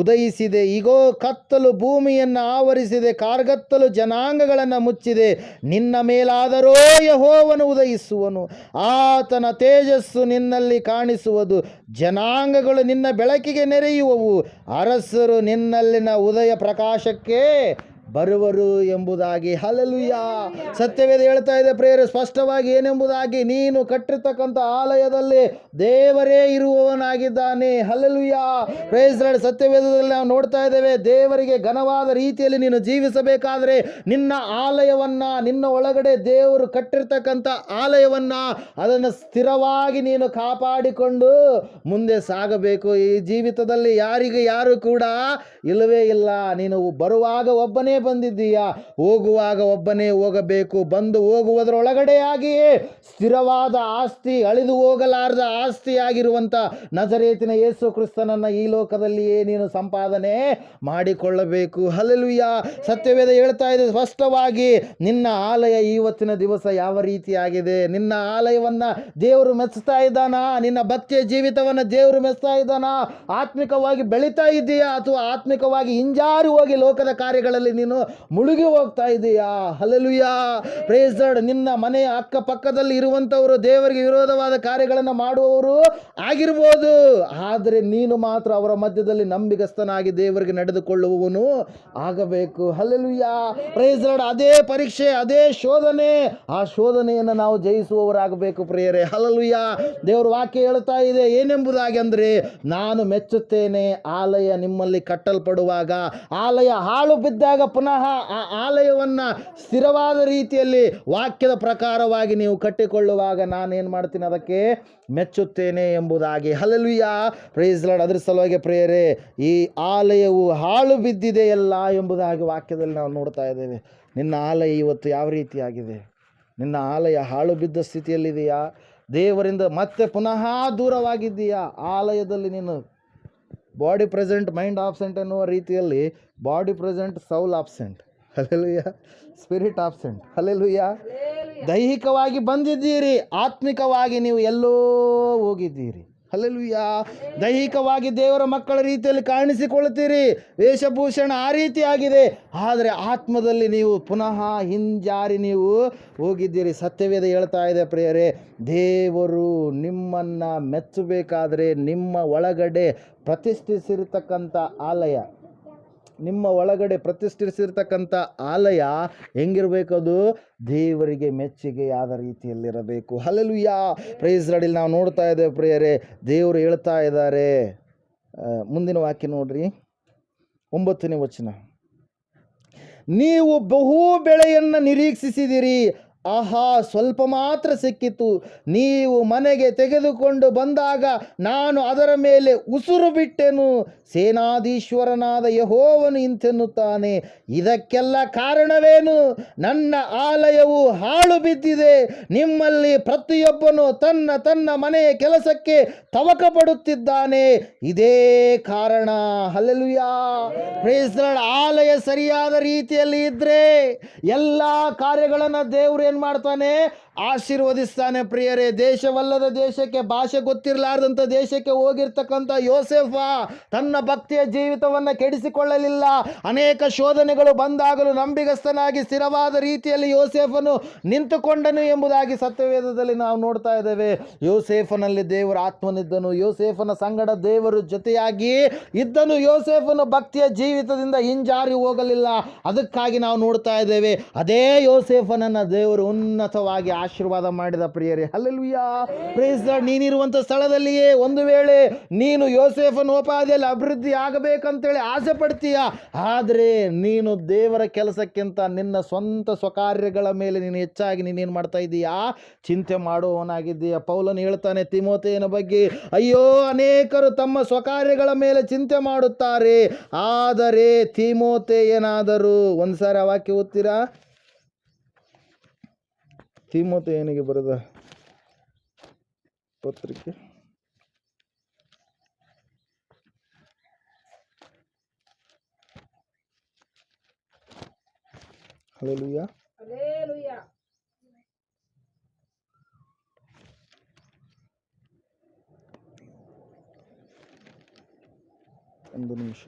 ಉದಯಿಸಿದೆ. ಇಗೋ, ಕತ್ತಲು ಭೂಮಿಯನ್ನು ಆವರಿಸಿದೆ, ಕಾರ್ಗತ್ತಲು ಜನಾಂಗಗಳನ್ನು ಮುಚ್ಚಿದೆ. ನಿನ್ನ ಮೇಲಾದರೋ ಯೆಹೋವನು ಉದಯಿಸುವನು, ಆತನ ತೇಜಸ್ಸು ನಿನ್ನಲ್ಲಿ ಕಾಣಿಸುವುದು. ಜನಾಂಗಗಳು ನಿನ್ನ ಬೆಳಕಿಗೆ ನೆರೆಯುವವು, ಅರಸರು ನಿನ್ನಲ್ಲಿನ ಉದಯ ಪ್ರಕಾಶಕ್ಕೆ ಬರುವರು ಎಂಬುದಾಗಿ. ಹಲ್ಲೆಲೂಯಾ. ಸತ್ಯವೇದ ಹೇಳ್ತಾ ಇದೆ ಪ್ರಿಯರೇ ಸ್ಪಷ್ಟವಾಗಿ, ಏನೆಂಬುದಾಗಿ? ನೀನು ಕಟ್ಟಿರ್ತಕ್ಕಂಥ ಆಲಯದಲ್ಲಿ ದೇವರೇ ಇರುವವನಾಗಿದ್ದಾನೆ. ಹಲ್ಲೆಲೂಯಾ. Praise lord. ಸತ್ಯವೇದದಲ್ಲಿ ನಾವು ನೋಡ್ತಾ ಇದ್ದೇವೆ, ದೇವರಿಗೆ ಘನವಾದ ರೀತಿಯಲ್ಲಿ ನೀನು ಜೀವಿಸಬೇಕಾದರೆ ನಿನ್ನ ಆಲಯವನ್ನು, ನಿನ್ನ ಒಳಗಡೆ ದೇವರು ಕಟ್ಟಿರ್ತಕ್ಕಂಥ ಆಲಯವನ್ನು, ಅದನ್ನು ಸ್ಥಿರವಾಗಿ ನೀನು ಕಾಪಾಡಿಕೊಂಡು ಮುಂದೆ ಸಾಗಬೇಕು. ಈ ಜೀವಿತದಲ್ಲಿ ಯಾರು ಕೂಡ ಇಲ್ಲವೇ ಇಲ್ಲ. ನೀನು ಬರುವಾಗ ಒಬ್ಬನೇ ಬಂದಿದ್ದೀಯಾ, ಹೋಗುವಾಗ ಒಬ್ಬನೇ ಹೋಗಬೇಕು. ಬಂದು ಹೋಗುವುದರೊಳಗಡೆಯಾಗಿಯೇ ಸ್ಥಿರವಾದ ಆಸ್ತಿ, ಅಳಿದು ಹೋಗಲಾರದ ಆಸ್ತಿಯಾಗಿರುವಂಥ ನಜರೇತಿನ ಯೇಸು ಕ್ರಿಸ್ತನನ್ನು ಈ ಲೋಕದಲ್ಲಿಯೇ ನೀನು ಸಂಪಾದನೆ ಮಾಡಿಕೊಳ್ಳಬೇಕು. ಹಲ್ಲೆಲೂಯಾ. ಸತ್ಯವೇದ ಹೇಳ್ತಾ ಇದೆ ಸ್ಪಷ್ಟವಾಗಿ, ನಿನ್ನ ಆಲಯ ಇವತ್ತಿನ ದಿವಸ ಯಾವ ರೀತಿಯಾಗಿದೆ? ನಿನ್ನ ಆಲಯವನ್ನು ದೇವರು ಮೆಚ್ಚುತ್ತಾ ಇದ್ದಾನಾ? ನಿನ್ನ ಭಕ್ತಿಯ ಜೀವಿತವನ್ನು ದೇವರು ಮೆಚ್ಚುತ್ತಾ ಇದ್ದಾನಾ? ಆತ್ಮಿಕವಾಗಿ ಬೆಳೀತಾ ಇದ್ದೀಯಾ, ಅಥವಾ ಆತ್ಮಿಕವಾಗಿ ಹಿಂಜಾರಿ ಹೋಗಿ ಲೋಕದ ಕಾರ್ಯಗಳಲ್ಲಿ ನೀನು ಮುಳುಗಿ ಹೋಗ್ತಾ ಇದೆಯಾ? ಹಲ್ಲೆಲೂಯಾ. Praise Lord. ನಿನ್ನ ಮನೆಯ ಅಕ್ಕಪಕ್ಕದಲ್ಲಿ ಇರುವಂಥವರು ದೇವರಿಗೆ ವಿರೋಧವಾದ ಕಾರ್ಯಗಳನ್ನು ಮಾಡುವವರು ಆಗಿರ್ಬೋದು, ಆದರೆ ನೀನು ಮಾತ್ರ ಅವರ ಮಧ್ಯದಲ್ಲಿ ನಂಬಿಗಸ್ತನಾಗಿ ದೇವರಿಗೆ ನಡೆದುಕೊಳ್ಳುವವನು ಆಗಬೇಕು. ಹಲ್ಲೆಲೂಯಾ. Praise Lord. ಅದೇ ಪರೀಕ್ಷೆ, ಅದೇ ಶೋಧನೆ, ಆ ಶೋಧನೆಯನ್ನು ನಾವು ಜಯಿಸುವವರಾಗಬೇಕು ಪ್ರಿಯರೇ. ಹಲ್ಲೆಲೂಯಾ. ದೇವರ ವಾಕ್ಯ ಹೇಳ್ತಾ ಇದೆ ಏನೆಂಬುದಾಗಿ ಅಂದರೆ, ನಾನು ಮೆಚ್ಚುತ್ತೇನೆ ಆಲಯ ನಿಮ್ಮಲ್ಲಿ ಕಟ್ಟಲ್ಪಡುವಾಗ. ಆಲಯ ಹಾಳು ಬಿದ್ದಾಗ ಪುನಃ ಆ ಆಲಯವನ್ನು ಸ್ಥಿರವಾದ ರೀತಿಯಲ್ಲಿ ವಾಕ್ಯದ ಪ್ರಕಾರವಾಗಿ ನೀವು ಕಟ್ಟಿಕೊಳ್ಳುವಾಗ ನಾನೇನು ಮಾಡ್ತೀನಿ? ಅದಕ್ಕೆ ಮೆಚ್ಚುತ್ತೇನೆ ಎಂಬುದಾಗಿ. ಹಲ್ಲೆಲೂಯಾ. Praise Lord. ಅದರ ಸಲುವಾಗಿ ಪ್ರಿಯರೇ, ಈ ಆಲಯವು ಹಾಳು ಬಿದ್ದಿದೆಯಲ್ಲ ಎಂಬುದಾಗಿ ವಾಕ್ಯದಲ್ಲಿ ನಾವು ನೋಡ್ತಾ ಇದ್ದೇವೆ. ನಿನ್ನ ಆಲಯ ಇವತ್ತು ಯಾವ ರೀತಿಯಾಗಿದೆ? ನಿನ್ನ ಆಲಯ ಹಾಳು ಬಿದ್ದ ಸ್ಥಿತಿಯಲ್ಲಿದೆಯಾ? ದೇವರಿಂದ ಮತ್ತೆ ಪುನಃ ದೂರವಾಗಿದ್ದೀಯಾ? ಆಲಯದಲ್ಲಿ ನೀನು ಬಾಡಿ ಪ್ರೆಸೆಂಟ್ ಮೈಂಡ್ ಆಬ್ಸೆಂಟ್ ಎನ್ನುವ ರೀತಿಯಲ್ಲಿ body present soul absent. Hallelujah. Spirit absent. Hallelujah. ದೈಹಿಕವಾಗಿ ಬಂದಿದ್ದೀರಿ, ಆತ್ಮಿಕವಾಗಿ ನೀವು ಎಲ್ಲೋ ಹೋಗಿದ್ದೀರಿ. ಹಲ್ಲೆಲೂಯ. ದೈಹಿಕವಾಗಿ ದೇವರ ಮಕ್ಕಳ ರೀತಿಯಲ್ಲಿ ಕಾಣಿಸಿಕೊಳ್ಳುತ್ತೀರಿ, ವೇಷಭೂಷಣ ಆ ರೀತಿಯಾಗಿದೆ, ಆದರೆ ಆತ್ಮದಲ್ಲಿ ನೀವು ಪುನಃ ಹಿಂಜಾರಿ ನೀವು ಹೋಗಿದ್ದೀರಿ. ಸತ್ಯವೇದ ಹೇಳ್ತಾ ಇದೆ ಪ್ರಿಯರೇ, ದೇವರು ನಿಮ್ಮನ್ನು ಮೆಚ್ಚಬೇಕಾದರೆ ನಿಮ್ಮ ಒಳಗಡೆ ಪ್ರತಿಷ್ಠಿಸಿರ್ತಕ್ಕಂಥ ಆಲಯ, ನಿಮ್ಮ ಒಳಗಡೆ ಪ್ರತಿಷ್ಠಿಸಿರ್ತಕ್ಕಂಥ ಆಲಯ ಹೆಂಗಿರಬೇಕದು? ದೇವರಿಗೆ ಮೆಚ್ಚುಗೆಯಾದ ರೀತಿಯಲ್ಲಿರಬೇಕು. ಹಲ್ಲೆಲೂಯ. Praise Lord. ಇಲ್ಲಿ ನಾವು ನೋಡ್ತಾ ಇದ್ದೇವೆ ಪ್ರಿಯರೇ, ದೇವರು ಹೇಳ್ತಾ ಇದ್ದಾರೆ, ಮುಂದಿನ ವಾಕ್ಯ ನೋಡ್ರಿ, 9ನೇ ವಚನ. ನೀವು ಬಹು ಬೆಳೆಯನ್ನು ನಿರೀಕ್ಷಿಸಿದಿರಿ, ಆಹಾ ಸ್ವಲ್ಪ ಮಾತ್ರ ಸಿಕ್ಕಿತು. ನೀವು ಮನೆಗೆ ತೆಗೆದುಕೊಂಡು ಬಂದಾಗ ನಾನು ಅದರ ಮೇಲೆ ಉಸುರು ಬಿಟ್ಟೆನು. ಸೇನಾಧೀಶ್ವರನಾದ ಯೆಹೋವನು ಇಂತೆನ್ನುತ್ತಾನೆ, ಇದಕ್ಕೆಲ್ಲ ಕಾರಣವೇನು? ನನ್ನ ಆಲಯವು ಹಾಳು ಬಿದ್ದಿದೆ. ನಿಮ್ಮಲ್ಲಿ ಪ್ರತಿಯೊಬ್ಬನು ತನ್ನ ತನ್ನ ಮನೆಯ ಕೆಲಸಕ್ಕೆ ತವಕ ಪಡುತ್ತಿದ್ದಾನೆ. ಇದೇ ಕಾರಣ. ಹಲ್ಲೆಲೂಯ. Praise lord. ಆಲಯ ಸರಿಯಾದ ರೀತಿಯಲ್ಲಿ ಇದ್ರೆ ಎಲ್ಲ ಕಾರ್ಯಗಳನ್ನು ದೇವರು ಏನು ಮಾಡ್ತಾನೆ? ಆಶೀರ್ವದಿಸ್ತಾನೆ ಪ್ರಿಯರೇ. ದೇಶವಲ್ಲದ ದೇಶಕ್ಕೆ, ಭಾಷೆ ಗೊತ್ತಿರಲಾರ್ದಂಥ ದೇಶಕ್ಕೆ ಹೋಗಿರ್ತಕ್ಕಂಥ ಯೋಸೇಫ ತನ್ನ ಭಕ್ತಿಯ ಜೀವಿತವನ್ನು ಕೆಡಿಸಿಕೊಳ್ಳಲಿಲ್ಲ. ಅನೇಕ ಶೋಧನೆಗಳು ಬಂದಾಗಲೂ ನಂಬಿಗಸ್ತನಾಗಿ ಸ್ಥಿರವಾದ ರೀತಿಯಲ್ಲಿ ಯೋಸೇಫನು ನಿಂತುಕೊಂಡನು ಎಂಬುದಾಗಿ ಸತ್ಯವೇದದಲ್ಲಿ ನಾವು ನೋಡ್ತಾ ಇದ್ದೇವೆ. ಯೋಸೇಫನಲ್ಲಿ ದೇವರ ಆತ್ಮನಿದ್ದನು, ಯೋಸೇಫನ ಸಂಗಡ ದೇವರು ಜೊತೆಯಾಗಿ ಇದ್ದನು. ಯೋಸೇಫನು ಭಕ್ತಿಯ ಜೀವಿತದಿಂದ ಹಿಂಜಾರಿ ಹೋಗಲಿಲ್ಲ. ಅದಕ್ಕಾಗಿ ನಾವು ನೋಡ್ತಾ ಇದ್ದೇವೆ, ಅದೇ ಯೋಸೇಫನನ್ನು ದೇವರು ಉನ್ನತವಾಗಿ ಆಶೀರ್ವಾದ ಮಾಡಿದ ಪ್ರಿಯರೇ. ಹಲ್ಲೆಲೂಯಾ. Praise lord. ನೀನಿರುವಂಥ ಸ್ಥಳದಲ್ಲಿಯೇ ಒಂದು ವೇಳೆ ನೀನು ಯೋಸೇಫನೋಪಾದಿಯಲ್ಲಿ ಅಭಿವೃದ್ಧಿ ಆಗಬೇಕಂತೇಳಿ ಆಸೆ ಪಡ್ತೀಯ, ಆದರೆ ನೀನು ದೇವರ ಕೆಲಸಕ್ಕಿಂತ ನಿನ್ನ ಸ್ವಂತ ಸ್ವಕಾರ್ಯಗಳ ಮೇಲೆ ನೀನು ಹೆಚ್ಚಾಗಿ ನೀನೇನು ಮಾಡ್ತಾ ಇದ್ದೀಯಾ? ಚಿಂತೆ ಮಾಡುವವನಾಗಿದ್ದೀಯ. ಪೌಲನು ಹೇಳ್ತಾನೆ ತಿಮೋಥೆಯನ ಬಗ್ಗೆ, ಅಯ್ಯೋ ಅನೇಕರು ತಮ್ಮ ಸ್ವಕಾರ್ಯಗಳ ಮೇಲೆ ಚಿಂತೆ ಮಾಡುತ್ತಾರೆ, ಆದರೆ ತಿಮೋಥೆಯನಾದರೂ. ಒಂದು ಸಾರಿ ಆ ವಾಕ್ಯ ಓದ್ತೀರಾ? ತಿಮೋಥೆಯನಿಗೆ ಬರೆದ ಪತ್ರಿಕೆ ಹಲ್ಲೆಲೂಯಾ. ಒಂದು ನಿಮಿಷ.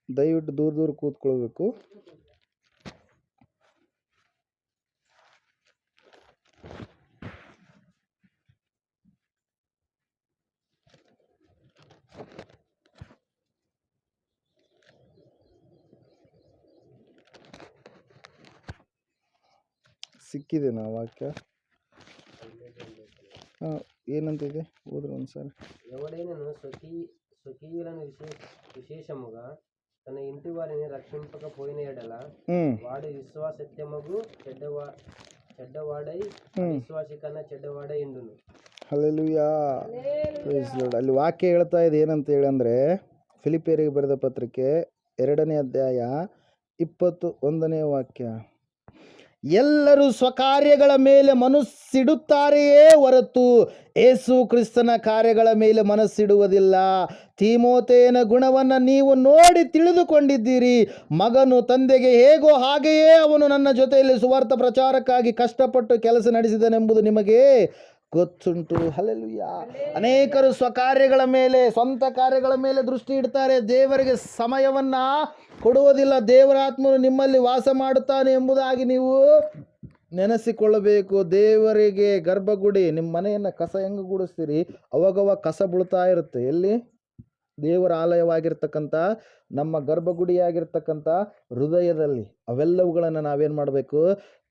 ದಯವಿಟ್ಟು ದೂರ ದೂರ ಕೂತ್ಕೊಳ್ಬೇಕು. ಸಿಕ್ಕಿದೆ ನಾ ವಾಕ್ಯ. ಏನಂತಿದೆ ಓದ್ರಿ ಒಂದ್ಸಾರಿ. ఎవడైనను స్వకీయులను విశేషముగా తన ఇంటి వారిని రక్షింపకపోయిన ఎడల వాడు విశ్వాసత్యముగు చెడ్డవాడై విశ్వాసి కన్నా చెడ్డవాడై ఉండును. ಹಲ್ಲೆಲೂಯಾ. Praise Lord. ಅಲ್ಲಿ ವಾಕ್ಯ ಹೇಳ್ತಾ ಇದೆ ಏನಂತ ಹೇಳಂದ್ರೆ, ಫಿಲಿಪಿಯರಿಗೆ ಬರೆದ ಪತ್ರಿಕೆ 2ನೇ ಅಧ್ಯಾಯ 21ನೇ ವಾಕ್ಯ. ಎಲ್ಲರೂ ಸ್ವಕಾರ್ಯಗಳ ಮೇಲೆ ಮನಸ್ಸಿಡುತ್ತಾರೆಯೇ ಹೊರತು ಯೇಸು ಕ್ರಿಸ್ತನ ಕಾರ್ಯಗಳ ಮೇಲೆ ಮನಸ್ಸಿಡುವುದಿಲ್ಲ. ತಿಮೋಥೆಯನ ಗುಣವನ್ನು ನೀವು ನೋಡಿ ತಿಳಿದುಕೊಂಡಿದ್ದೀರಿ. ಮಗನು ತಂದೆಗೆ ಹೇಗೋ ಹಾಗೆಯೇ ಅವನು ನನ್ನ ಜೊತೆಯಲ್ಲಿ ಸುವಾರ್ಥ ಪ್ರಚಾರಕ್ಕಾಗಿ ಕಷ್ಟಪಟ್ಟು ಕೆಲಸ ನಡೆಸಿದನೆಂಬುದು ನಿಮಗೆ ಗೊತ್ತುಂಟು. ಹಲ್ಲೆಲೂಯಾ. ಅನೇಕರು ಸ್ವಕಾರ್ಯಗಳ ಮೇಲೆ, ಸ್ವಂತ ಕಾರ್ಯಗಳ ಮೇಲೆ ದೃಷ್ಟಿ ಇಡ್ತಾರೆ, ದೇವರಿಗೆ ಸಮಯವನ್ನು ಕೊಡುವುದಿಲ್ಲ. ದೇವರಾತ್ಮನು ನಿಮ್ಮಲ್ಲಿ ವಾಸ ಮಾಡುತ್ತಾನೆ ಎಂಬುದಾಗಿ ನೀವು ನೆನೆಸಿಕೊಳ್ಳಬೇಕು. ದೇವರಿಗೆ ಗರ್ಭಗುಡಿ, ನಿಮ್ಮ ಮನೆಯನ್ನು ಕಸ ಹೆಂಗೆ ಗುಡಿಸ್ತೀರಿ, ಅವಾಗವಾಗ ಕಸ ಬೀಳ್ತಾ ಇರುತ್ತೆ. ಎಲ್ಲಿ? ದೇವರ ಆಲಯವಾಗಿರ್ತಕ್ಕಂಥ ನಮ್ಮ ಗರ್ಭಗುಡಿಯಾಗಿರ್ತಕ್ಕಂಥ ಹೃದಯದಲ್ಲಿ ಅವೆಲ್ಲವುಗಳನ್ನು ನಾವೇನು ಮಾಡಬೇಕು?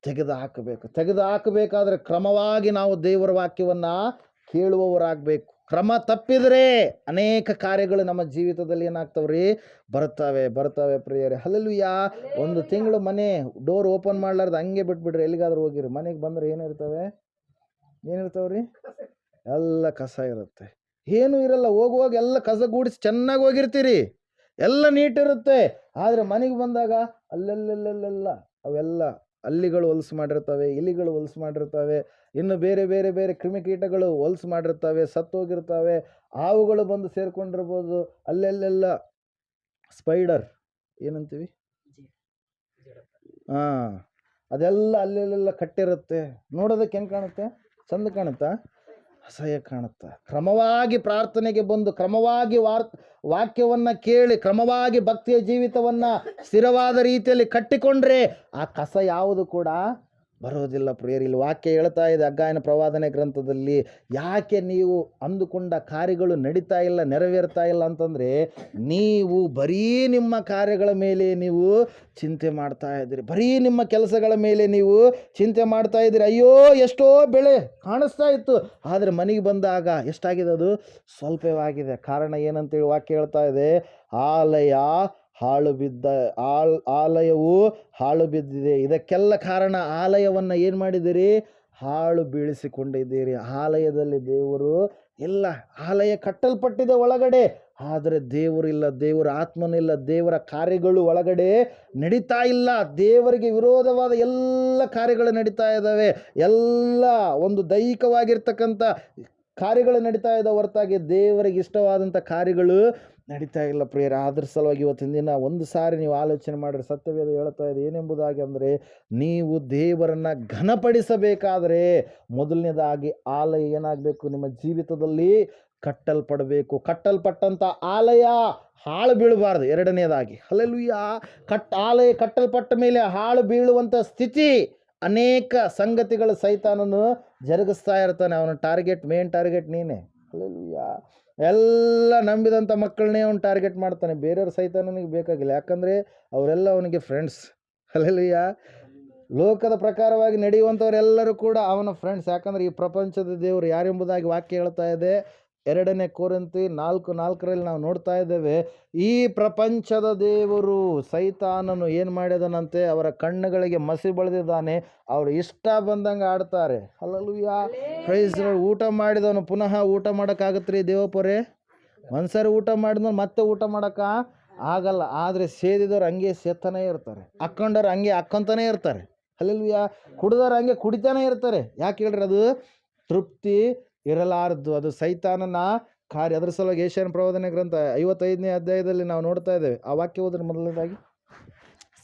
ತೆಗೆದು ಹಾಕಬೇಕು. ತೆಗೆದು ಹಾಕಬೇಕಾದ್ರೆ ಕ್ರಮವಾಗಿ ನಾವು ದೇವರ ವಾಕ್ಯವನ್ನು ಕೇಳುವವರಾಗಬೇಕು. ಕ್ರಮ ತಪ್ಪಿದರೆ ಅನೇಕ ಕಾರ್ಯಗಳು ನಮ್ಮ ಜೀವಿತದಲ್ಲಿ ಏನಾಗ್ತಾವ್ರಿ? ಬರ್ತವೆ ಪ್ರಿಯರೇ. ಹಲ್ಲೆಲೂಯಾ. ಒಂದು ತಿಂಗಳು ಮನೆ ಡೋರ್ ಓಪನ್ ಮಾಡ್ಲಾರ್ದು ಹಂಗೆ ಬಿಟ್ಬಿಡ್ರಿ, ಎಲ್ಲಿಗಾದ್ರೂ ಹೋಗಿರಿ. ಮನೆಗೆ ಬಂದರೆ ಏನಿರ್ತಾವ್ರಿ? ಎಲ್ಲ ಕಸ ಇರುತ್ತೆ. ಏನೂ ಇರಲ್ಲ. ಹೋಗುವಾಗ ಎಲ್ಲ ಕಸ ಗೂಡಿಸಿ ಚೆನ್ನಾಗಿ ಹೋಗಿರ್ತೀರಿ, ಎಲ್ಲ ನೀಟಿರುತ್ತೆ. ಆದರೆ ಮನೆಗೆ ಬಂದಾಗ ಅಲ್ಲೆಲ್ಲ ಅವೆಲ್ಲ ಹಲ್ಲಿಗಳು ಹೊಲಸು ಮಾಡಿರ್ತವೆ, ಇಲಿಗಳು ಹೊಲಸು ಮಾಡಿರ್ತವೆ, ಇನ್ನು ಬೇರೆ ಬೇರೆ ಬೇರೆ ಕ್ರಿಮಿಕೀಟಗಳು ಹೊಲಸು ಮಾಡಿರ್ತವೆ, ಸತ್ತೋಗಿರ್ತವೆ, ಹಾವುಗಳು ಬಂದು ಸೇರ್ಕೊಂಡಿರ್ಬೋದು. ಅಲ್ಲೆಲ್ಲ ಸ್ಪೈಡರ್ ಏನಂತೀವಿ, ಹಾಂ, ಅದೆಲ್ಲ ಅಲ್ಲೆಲ್ಲ ಕಟ್ಟಿರುತ್ತೆ. ನೋಡೋದಕ್ಕೆ ಹೆಂಗೆ ಕಾಣುತ್ತೆ? ಚಂದ ಕಾಣುತ್ತಾ? ಅಸಹ್ಯ ಕಾಣುತ್ತಾ? ಕ್ರಮವಾಗಿ ಪ್ರಾರ್ಥನೆಗೆ ಬಂದು, ಕ್ರಮವಾಗಿ ವಾಕ್ಯವನ್ನು ಕೇಳಿ, ಕ್ರಮವಾಗಿ ಭಕ್ತಿಯ ಜೀವಿತವನ್ನು ಸ್ಥಿರವಾದ ರೀತಿಯಲ್ಲಿ ಕಟ್ಟಿಕೊಂಡ್ರೆ ಆ ಕಸ ಯಾವುದು ಕೂಡ ಬರೋದಿಲ್ಲ ಪ್ರಿಯರೇ. ಇಲ್ಲಿ ವಾಕ್ಯ ಹೇಳ್ತಾ ಇದೆ ಹಗ್ಗಾಯನ ಪ್ರವಾದನೆ ಗ್ರಂಥದಲ್ಲಿ, ಯಾಕೆ ನೀವು ಅಂದುಕೊಂಡ ಕಾರ್ಯಗಳು ನಡೀತಾ ಇಲ್ಲ, ನೆರವೇರ್ತಾ ಇಲ್ಲ ಅಂತಂದರೆ, ನೀವು ಬರೀ ನಿಮ್ಮ ಕಾರ್ಯಗಳ ಮೇಲೆ ನೀವು ಚಿಂತೆ ಮಾಡ್ತಾ ಇದ್ದೀರಿ, ಬರೀ ನಿಮ್ಮ ಕೆಲಸಗಳ ಮೇಲೆ ನೀವು ಚಿಂತೆ ಮಾಡ್ತಾ ಇದ್ದೀರಿ. ಅಯ್ಯೋ ಎಷ್ಟೋ ಬೆಳೆ ಕಾಣಿಸ್ತಾ ಇತ್ತು, ಆದರೆ ಮನೆಗೆ ಬಂದಾಗ ಎಷ್ಟಾಗಿದೆ? ಅದು ಸ್ವಲ್ಪವಾಗಿದೆ. ಕಾರಣ ಏನಂತೇಳಿ ವಾಕ್ಯ ಹೇಳ್ತಾ ಇದೆ, ಆಲಯವು ಹಾಳು ಬಿದ್ದಿದೆ. ಇದಕ್ಕೆಲ್ಲ ಕಾರಣ ಆಲಯವನ್ನು ಏನು ಮಾಡಿದ್ದೀರಿ? ಹಾಳು ಬೀಳಿಸಿಕೊಂಡಿದ್ದೀರಿ. ಆಲಯದಲ್ಲಿ ದೇವರು ಇಲ್ಲ. ಆಲಯ ಕಟ್ಟಲ್ಪಟ್ಟಿದೆ ಒಳಗಡೆ, ಆದರೆ ದೇವರಿಲ್ಲ, ದೇವರ ಆತ್ಮನಿಲ್ಲ, ದೇವರ ಕಾರ್ಯಗಳು ಒಳಗಡೆ ನಡೀತಾ ಇಲ್ಲ. ದೇವರಿಗೆ ವಿರೋಧವಾದ ಎಲ್ಲ ಕಾರ್ಯಗಳು ನಡೀತಾ ಇದ್ದಾವೆ. ಎಲ್ಲ ಒಂದು ದೈಹಿಕವಾಗಿರ್ತಕ್ಕಂಥ ಕಾರ್ಯಗಳು ನಡೀತಾ ಇದ್ದಾವೆ ಹೊರತಾಗಿ ದೇವರಿಗೆ ಇಷ್ಟವಾದಂಥ ಕಾರ್ಯಗಳು ನಡೀತಾ ಇಲ್ಲ ಪ್ರಿಯರೇ. ಅದ್ರ ಸಲುವಾಗಿ ಇವತ್ತಿನ ದಿನ ಒಂದು ಸಾರಿ ನೀವು ಆಲೋಚನೆ ಮಾಡಿದ್ರೆ, ಸತ್ಯವೇದ ಹೇಳ್ತಾ ಇದೆ ಏನೆಂಬುದಾಗಿ ಅಂದರೆ, ನೀವು ದೇವರನ್ನು ಘನಪಡಿಸಬೇಕಾದರೆ ಮೊದಲನೇದಾಗಿ ಆಲಯ ಏನಾಗಬೇಕು? ನಿಮ್ಮ ಜೀವಿತದಲ್ಲಿ ಕಟ್ಟಲ್ಪಡಬೇಕು. ಕಟ್ಟಲ್ಪಟ್ಟಂಥ ಆಲಯ ಹಾಳು ಬೀಳಬಾರ್ದು. ಎರಡನೇದಾಗಿ ಹಲ್ಲೆಲೂಯಾ, ಆಲಯ ಕಟ್ಟಲ್ಪಟ್ಟ ಮೇಲೆ ಹಾಳು ಬೀಳುವಂಥ ಸ್ಥಿತಿ, ಅನೇಕ ಸಂಗತಿಗಳು ಸೈತಾನನು ಜರುಗಿಸ್ತಾ ಇರ್ತಾನೆ. ಅವನ ಮೇನ್ ಟಾರ್ಗೆಟ್ ನೀನೇ. ಹಲ್ಲೆಲೂಯಾ, ಎಲ್ಲ ನಂಬಿದಂಥ ಮಕ್ಕಳನ್ನೇ ಅವನು ಟಾರ್ಗೆಟ್ ಮಾಡ್ತಾನೆ. ಬೇರೆಯವ್ರ ಸೈತಾನನಿಗೆ ಬೇಕಾಗಿಲ್ಲ, ಯಾಕಂದರೆ ಅವರೆಲ್ಲ ಅವನಿಗೆ ಫ್ರೆಂಡ್ಸ್. ಹಲ್ಲೆಲೂಯಾ, ಲೋಕದ ಪ್ರಕಾರವಾಗಿ ನಡೆಯುವಂಥವರೆಲ್ಲರೂ ಕೂಡ ಅವನ ಫ್ರೆಂಡ್ಸ್. ಯಾಕಂದರೆ ಈ ಪ್ರಪಂಚದ ದೇವರು ಯಾರೆಂಬುದಾಗಿ ವಾಕ್ಯ ಹೇಳ್ತಾ ಇದೆ. 2 ಕೊರಿಂಥಿ 4:4 ನಾವು ನೋಡ್ತಾ ಇದ್ದೇವೆ, ಈ ಪ್ರಪಂಚದ ದೇವರು ಸೈತಾನನು ಏನು ಮಾಡಿದನಂತೆ? ಅವರ ಕಣ್ಣುಗಳಿಗೆ ಮಸಿ ಬಳಿದಿದ್ದಾನೆ, ಅವರು ಇಷ್ಟ ಬಂದಂಗೆ ಆಡ್ತಾರೆ. Hallelujah, praise. ಊಟ ಮಾಡಿದವನು ಪುನಃ ಊಟ ಮಾಡೋಕ್ಕಾಗತ್ರಿ ದೇವಪೊರೆ? ಒಂದ್ಸರಿ ಊಟ ಮಾಡಿದ್ಮೇಲೆ ಮತ್ತೆ ಊಟ ಮಾಡೋಕ್ಕೆ ಆಗಲ್ಲ. ಆದರೆ ಸೇದಿದವ್ರು ಹಂಗೆ ಸೇತಾನೇ ಇರ್ತಾರೆ, ಹಾಕ್ಕೊಂಡವ್ರು ಹಂಗೆ ಹಾಕ್ಕೊಂತಾನೆ ಇರ್ತಾರೆ. ಹಲ್ಲೆಲೂಯಾ, ಕುಡಿದವ್ರು ಹಂಗೆ ಕುಡಿತಾನೆ ಇರ್ತಾರೆ. ಯಾಕೆ ಹೇಳ್ರಿ? ಅದು ತೃಪ್ತಿ ಇರಲಾರದು, ಅದು ಸೈತಾನನ ಕಾರ್ಯ. ಅದರ ಸಲುವಾಗಿ ಯೆಶಾಯನ ಪ್ರವಾದನೆ ಗ್ರಂಥ 55ನೇ ಅಧ್ಯಾಯದಲ್ಲಿ ನಾವು ನೋಡ್ತಾ ಇದ್ದೇವೆ. ಆ ವಾಕ್ಯ ಓದ್ರೆ ಮೊದಲನೇದಾಗಿ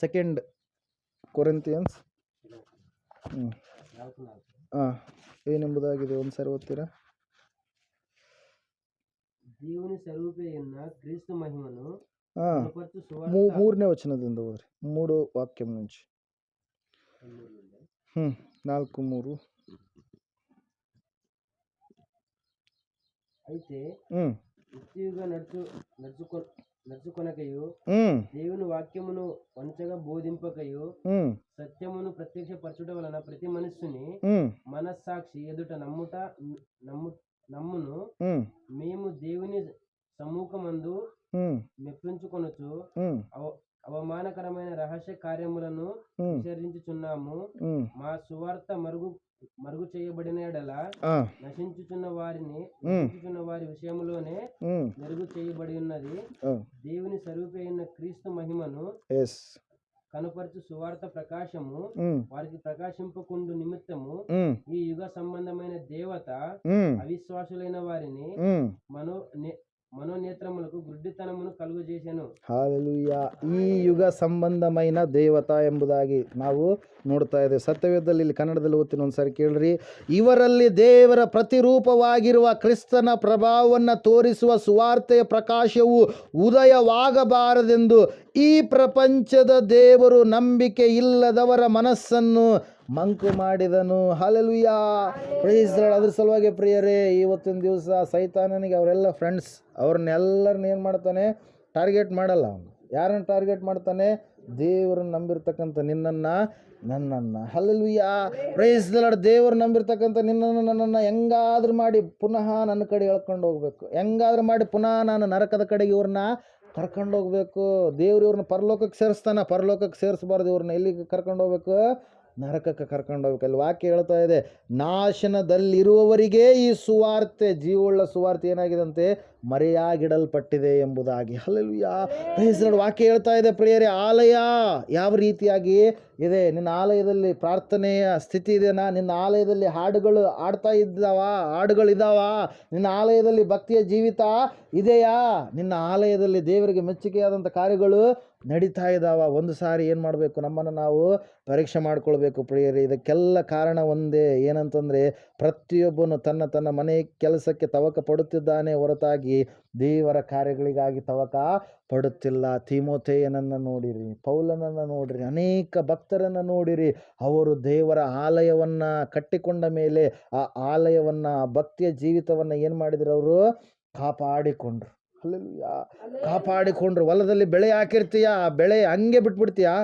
2 ಕೊರಿಂಥಿಯನ್ಸ್ ಏನೆಂಬುದಾಗಿದೆ ಒಂದ್ಸರಿ ಓದ್ತೀರಾ? దేవుని ಸ್ವರೂಪೆಯನ್ನ ಕ್ರಿಸ್ತ ಮಹಿಮನು 3ನೇ ವಚನದಿಂದ ಓದ್ರಿ. 3 ವಾಕ್ಯ నుంచి 4:3. అయితే యుక్తియుగా నడుచుకొనకయు దేవుని వాక్యమును వంచగా బోధింపకయు సత్యమును ప్రత్యక్షపరచుట వలన ప్రతి మనుష్యుని మనస్సాక్షి ఎదుట నమ్మును మేము దేవుని సమ్ముఖమందు మెప్పించుకొనుచు అవమానకరమైన రహస్య కార్యములను విసర్జించుచున్నాము. మా సువార్త మరుగు చేయబడిన ఎడల నశించుచున్న వారి విషయములోనే మెరుగు చేయబడి ఉన్నది. దేవుని స్వరూపి అయిన క్రీస్తు మహిమను కనుపరచు సువార్త ప్రకాశము వారికి ప్రకాశింపకుండు నిమిత్తము ఈ యుగ సంబంధమైన దేవత అవిశ్వాసులైన వారిని మనోనేత్రములకు ಗುಡ್ಡಿತನವನ್ನು ಕಲುಗಜೇಸೆನು. ಹಲ್ಲೆಲೂಯಾ, ಈ ಯುಗ ಸಂಬಂಧమైన ದೇವತ ಎಂಬುದಾಗಿ ನಾವು ನೋಡ್ತಾ ಇದ್ದೇವೆ. ಸತ್ಯವೇದದಲ್ಲಿ ಇಲ್ಲಿ ಕನ್ನಡದಲ್ಲಿ ಓದ್ತೀನಿ, ಒಂದ್ಸರಿ ಕೇಳ್ರಿ. ಇವರಲ್ಲಿ ದೇವರ ಪ್ರತಿರೂಪವಾಗಿರುವ ಕ್ರಿಸ್ತನ ಪ್ರಭಾವವನ್ನು ತೋರಿಸುವ ಸುವಾರ್ತೆಯ ಪ್ರಕಾಶವು ಉದಯವಾಗಬಾರದೆಂದು ಈ ಪ್ರಪಂಚದ ದೇವರು ನಂಬಿಕೆ ಇಲ್ಲದವರ ಮನಸ್ಸನ್ನು ಮಂಕು ಮಾಡಿದನು. Hallelujah, praise Lord. ಅದ್ರ ಸಲುವಾಗಿ ಪ್ರಿಯರೇ, ಇವತ್ತಿನ ದಿವಸ ಸೈತಾನನಿಗೆ ಅವರೆಲ್ಲ ಫ್ರೆಂಡ್ಸ್. ಅವ್ರನ್ನೆಲ್ಲರನ್ನ ಏನು ಮಾಡ್ತಾನೆ? ಟಾರ್ಗೆಟ್ ಮಾಡಲ್ಲ. ಅವನು ಯಾರನ್ನು ಟಾರ್ಗೆಟ್ ಮಾಡ್ತಾನೆ? ದೇವರನ್ನು ನಂಬಿರ್ತಕ್ಕಂಥ ನಿನ್ನನ್ನು, ನನ್ನನ್ನು. Hallelujah, praise Lord. ದೇವರು ನಂಬಿರ್ತಕ್ಕಂಥ ನಿನ್ನನ್ನು, ನನ್ನನ್ನು ಹೆಂಗಾದ್ರೂ ಮಾಡಿ ಪುನಃ ನನ್ನ ಕಡೆ ಎಳ್ಕೊಂಡು ಹೋಗ್ಬೇಕು, ಹೆಂಗಾದ್ರೂ ಮಾಡಿ ಪುನಃ ನಾನು ನರಕದ ಕಡೆಗೆ ಇವ್ರನ್ನ ಕರ್ಕೊಂಡು ಹೋಗ್ಬೇಕು. ದೇವ್ರು ಇವ್ರನ್ನ ಪರಲೋಕಕ್ಕೆ ಸೇರಿಸ್ತಾನೆ. ಪರಲೋಕಕ್ಕೆ ಸೇರಿಸಬಾರ್ದು, ಇವ್ರನ್ನ ಎಲ್ಲಿಗೆ ಕರ್ಕೊಂಡು ಹೋಗ್ಬೇಕು? ನರಕಕ್ಕೆ ಕರ್ಕೊಂಡು ಹೋಗ್ಬೇಕು. ಅಲ್ಲಿ ವಾಕ್ಯ ಹೇಳ್ತಾ ಇದೆ, ನಾಶನದಲ್ಲಿರುವವರಿಗೆ ಈ ಸುವಾರ್ತೆ, ಜೀವವುಳ್ಳ ಸುವಾರ್ತೆ ಏನಾಗಿದಂತೆ, ಮರೆಯಾಗಿಡಲ್ಪಟ್ಟಿದೆ ಎಂಬುದಾಗಿ. Hallelujah, praise Lord. ವಾಕ್ಯ ಹೇಳ್ತಾ ಇದೆ ಪ್ರಿಯರೇ, ಆಲಯ ಯಾವ ರೀತಿಯಾಗಿ ಇದೆ? ನಿನ್ನ ಆಲಯದಲ್ಲಿ ಪ್ರಾರ್ಥನೆಯ ಸ್ಥಿತಿ ಇದೆನಾ? ನಿನ್ನ ಆಲಯದಲ್ಲಿ ಹಾಡುಗಳು ಹಾಡುಗಳಿದ್ದಾವ? ನಿನ್ನ ಆಲಯದಲ್ಲಿ ಭಕ್ತಿಯ ಜೀವಿತ ಇದೆಯಾ? ನಿನ್ನ ಆಲಯದಲ್ಲಿ ದೇವರಿಗೆ ಮೆಚ್ಚುಗೆಯಾದಂಥ ಕಾರ್ಯಗಳು ನಡೀತಾ ಇದ್ದಾವ? ಒಂದು ಸಾರಿ ಏನು ಮಾಡಬೇಕು, ನಮ್ಮನ್ನು ನಾವು ಪರೀಕ್ಷೆ ಮಾಡ್ಕೊಳ್ಬೇಕು ಪ್ರಿಯರೇ. ಇದಕ್ಕೆಲ್ಲ ಕಾರಣ ಒಂದೇ, ಏನಂತಂದರೆ ಪ್ರತಿಯೊಬ್ಬನು ತನ್ನ ತನ್ನ ಮನೆ ಕೆಲಸಕ್ಕೆ ತವಕ ಪಡುತ್ತಿದ್ದಾನೆ ಹೊರತಾಗಿ ದೇವರ ಕಾರ್ಯಗಳಿಗಾಗಿ ತವಕ ಪಡುತ್ತಿಲ್ಲ. ತಿಮೋಥೆಯನನ್ನು ನೋಡಿರಿ, ಪೌಲನನ್ನು ನೋಡಿರಿ, ಅನೇಕ ಭಕ್ತರನ್ನು ನೋಡಿರಿ. ಅವರು ದೇವರ ಆಲಯವನ್ನು ಕಟ್ಟಿಕೊಂಡ ಮೇಲೆ ಆ ಆಲಯವನ್ನು, ಭಕ್ತಿಯ ಜೀವಿತವನ್ನು ಏನು ಮಾಡಿದ್ರು? ಅವರು ಕಾಪಾಡಿಕೊಂಡ್ರು. ಹಲ್ಲೆಲೂಯಾ, ಕಾಪಾಡಿಕೊಂಡ್ರು. ಹೊಲದಲ್ಲಿ ಬೆಳೆ ಹಾಕಿರ್ತೀಯ, ಆ ಬೆಳೆ ಹಂಗೆ ಬಿಟ್ಬಿಡ್ತೀಯಾ?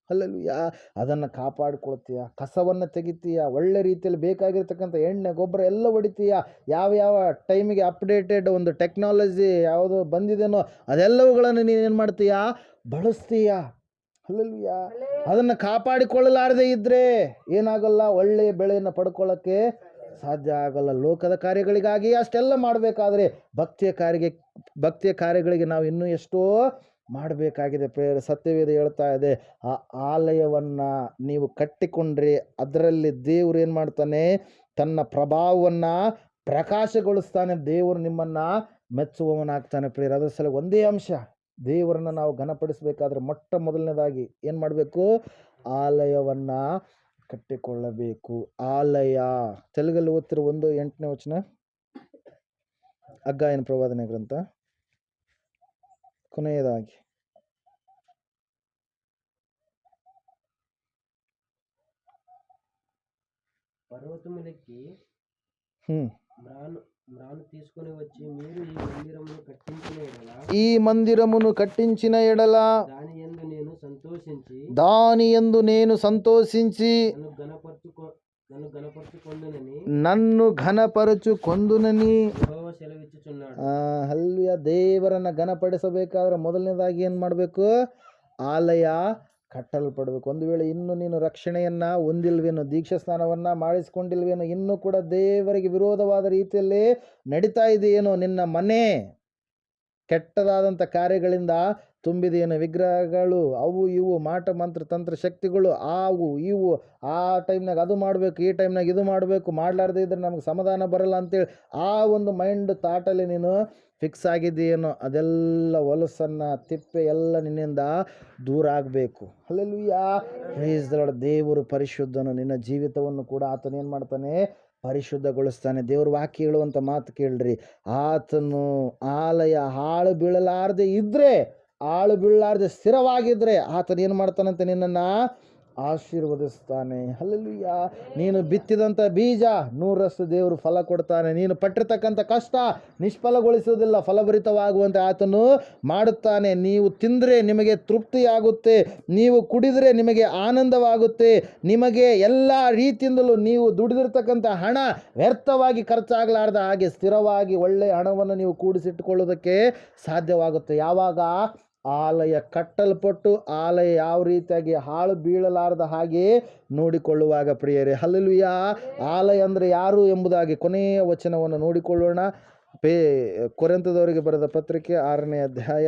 ಹಲ್ಲೆಲೂಯಾ, ಅದನ್ನು ಕಾಪಾಡಿಕೊಳ್ತೀಯ. ಕಸವನ್ನು ತೆಗಿತೀಯ, ಒಳ್ಳೆ ರೀತಿಯಲ್ಲಿ ಬೇಕಾಗಿರ್ತಕ್ಕಂಥ ಎಣ್ಣೆ ಗೊಬ್ಬರ ಎಲ್ಲ ಹೊಡಿತೀಯ. ಯಾವ ಟೈಮಿಗೆ ಅಪ್ಡೇಟೆಡ್ ಒಂದು ಟೆಕ್ನಾಲಜಿ ಯಾವುದು ಬಂದಿದೆನೋ ಅದೆಲ್ಲವುಗಳನ್ನು ನೀನೇನು ಮಾಡ್ತೀಯ? ಬಳಸ್ತೀಯ. ಹಲ್ಲೆಲೂಯಾ, ಅದನ್ನು ಕಾಪಾಡಿಕೊಳ್ಳಲಾರದೆ ಇದ್ದರೆ ಏನಾಗಲ್ಲ? ಒಳ್ಳೆಯ ಬೆಳೆಯನ್ನು ಪಡ್ಕೊಳ್ಳೋಕ್ಕೆ ಸಾಧ್ಯ ಆಗಲ್ಲ. ಲೋಕದ ಕಾರ್ಯಗಳಿಗಾಗಿ ಅಷ್ಟೆಲ್ಲ ಮಾಡಬೇಕಾದ್ರೆ ಭಕ್ತಿಯ ಕಾರ್ಯಗಳಿಗೆ ನಾವು ಇನ್ನೂ ಎಷ್ಟೋ ಮಾಡಬೇಕಾಗಿದೆ. ಸತ್ಯವೇದ ಹೇಳ್ತಾ ಇದೆ, ಆ ಆಲಯವನ್ನು ನೀವು ಕಟ್ಟಿಕೊಂಡ್ರೆ ಅದರಲ್ಲಿ ದೇವರು ಏನು ಮಾಡ್ತಾನೆ? ತನ್ನ ಪ್ರಭಾವವನ್ನು ಪ್ರಕಾಶಗೊಳಿಸ್ತಾನೆ. ದೇವರು ನಿಮ್ಮನ್ನು ಮೆಚ್ಚುವವನಾಗ್ತಾನೆ ಪ್ರಿಯರೇ. ಅದರ ಸಲ ಒಂದೇ ಅಂಶ, ದೇವರನ್ನು ನಾವು ಘನಪಡಿಸಬೇಕಾದ್ರೆ ಮೊಟ್ಟ ಮೊದಲನೇದಾಗಿ ಏನು ಮಾಡಬೇಕು? ಆಲಯವನ್ನು ಕಟ್ಟಿಕೊಳ್ಳಬೇಕು. ಆಲಯ, ತೆಲುಗಲ್ಲಿ ಓದ್ತಿರೋ 1:8 ವಚನ, ಹಗ್ಗಾಯನ ಪ್ರವಾದನೆ ಗ್ರಂಥ, ಕೊನೆಯದಾಗಿ. పర్వతములెక్కి మ్రాను తీసుకొని వచ్చి మీరు ఈ మందిరమును కట్టించిన ఎడల దాని యందు నేను సంతోషించి నన్ను ఘనపరచుకొందునని ಹಲ್ಲೆಲೂಯಾ. ದೇವರನ್ನ ಘನಪಡಿಸಬೇಕಾದ್ರೆ ಮೊದಲನೇದಾಗಿ ಏನು ಮಾಡಬೇಕು? ಆಲಯ ಕಟ್ಟಲ್ಪಡಬೇಕು. ಒಂದು ವೇಳೆ ಇನ್ನು ನೀನು ರಕ್ಷಣೆಯನ್ನು ಹೊಂದಿಲ್ವೇನೋ, ದೀಕ್ಷಾ ಸ್ನಾನವನ್ನು ಮಾಡಿಸ್ಕೊಂಡಿಲ್ವೇನೋ, ಇನ್ನೂ ಕೂಡ ದೇವರಿಗೆ ವಿರೋಧವಾದ ರೀತಿಯಲ್ಲಿ ನಡೀತಾ ಇದೆಯೇನೋ, ನಿನ್ನ ಮನೆ ಕೆಟ್ಟದಾದಂಥ ಕಾರ್ಯಗಳಿಂದ ತುಂಬಿದೆಯೇನೋ, ವಿಗ್ರಹಗಳು ಅವು ಇವು, ಮಾಟ ಮಂತ್ರ ತಂತ್ರ ಶಕ್ತಿಗಳು ಅವು ಇವು, ಆ ಟೈಮ್ನಾಗ ಅದು ಮಾಡಬೇಕು, ಈ ಟೈಮ್ನಾಗ ಇದು ಮಾಡಬೇಕು, ಮಾಡಲಾರ್ದೇ ಇದ್ರೆ ನಮಗೆ ಸಮಾಧಾನ ಬರಲ್ಲ ಅಂತೇಳಿ ಆ ಒಂದು ಮೈಂಡ್ ಥಾಟಲ್ಲಿ ನೀನು ಫಿಕ್ಸ್ ಆಗಿದೆಯೇನೋ, ಅದೆಲ್ಲ ಹೊಲಸನ್ನು ತಿಪ್ಪೆ ಎಲ್ಲ ನಿನ್ನಿಂದ ದೂರ ಆಗಬೇಕು. Hallelujah, praise the Lord. ದೇವರು ಪರಿಶುದ್ಧನು. ನಿನ್ನ ಜೀವಿತವನ್ನು ಕೂಡ ಆತನು ಏನು ಮಾಡ್ತಾನೆ? ಪರಿಶುದ್ಧಗೊಳಿಸ್ತಾನೆ. ದೇವ್ರ ವಾಕ್ಯ ಹೇಳುವಂಥ ಮಾತು ಕೇಳ್ರಿ, ಆತನು ಆಲಯ ಹಾಳು ಬೀಳಲಾರದೆ ಇದ್ದರೆ, ಆಳು ಬೀಳಲಾರದೆ ಸ್ಥಿರವಾಗಿದ್ದರೆ ಆತನು ಏನು ಮಾಡ್ತಾನಂತೆ? ನಿನ್ನನ್ನು ಆಶೀರ್ವದಿಸ್ತಾನೆ. ಹಲ್ಲೆಲೂಯಾ. ನೀನು ಬಿತ್ತಿದಂಥ ಬೀಜ 100ರಷ್ಟು ದೇವರು ಫಲ ಕೊಡ್ತಾನೆ. ನೀನು ಪಟ್ಟಿರ್ತಕ್ಕಂಥ ಕಷ್ಟ ನಿಷ್ಫಲಗೊಳಿಸುವುದಿಲ್ಲ, ಫಲಭರಿತವಾಗುವಂತೆ ಆತನು ಮಾಡುತ್ತಾನೆ. ನೀವು ತಿಂದರೆ ನಿಮಗೆ ತೃಪ್ತಿಯಾಗುತ್ತೆ, ನೀವು ಕುಡಿದರೆ ನಿಮಗೆ ಆನಂದವಾಗುತ್ತೆ, ನಿಮಗೆ ಎಲ್ಲ ರೀತಿಯಿಂದಲೂ ನೀವು ದುಡಿದಿರ್ತಕ್ಕಂಥ ಹಣ ವ್ಯರ್ಥವಾಗಿ ಖರ್ಚಾಗಲಾರ್ದ ಹಾಗೆ ಸ್ಥಿರವಾಗಿ ಒಳ್ಳೆಯ ಹಣವನ್ನು ನೀವು ಕೂಡಿಸಿಟ್ಟುಕೊಳ್ಳೋದಕ್ಕೆ ಸಾಧ್ಯವಾಗುತ್ತೆ. ಯಾವಾಗ? ಆಲಯ ಕಟ್ಟಲ್ಪಟ್ಟು ಆಲಯ ಯಾವ ರೀತಿಯಾಗಿ ಹಾಳು ಬೀಳಲಾರದ ಹಾಗೆ ನೋಡಿಕೊಳ್ಳುವಾಗ ಪ್ರಿಯರೇ. ಹಲ್ಲೆಲೂಯಾ. ಆಲಯ ಅಂದರೆ ಯಾರು ಎಂಬುದಾಗಿ ಕೊನೆಯ ವಚನವನ್ನು ನೋಡಿಕೊಳ್ಳೋಣ. ಕೊರಿಂಥದವರಿಗೆ ಬರೆದ ಪತ್ರಿಕೆ 6ನೇ ಅಧ್ಯಾಯ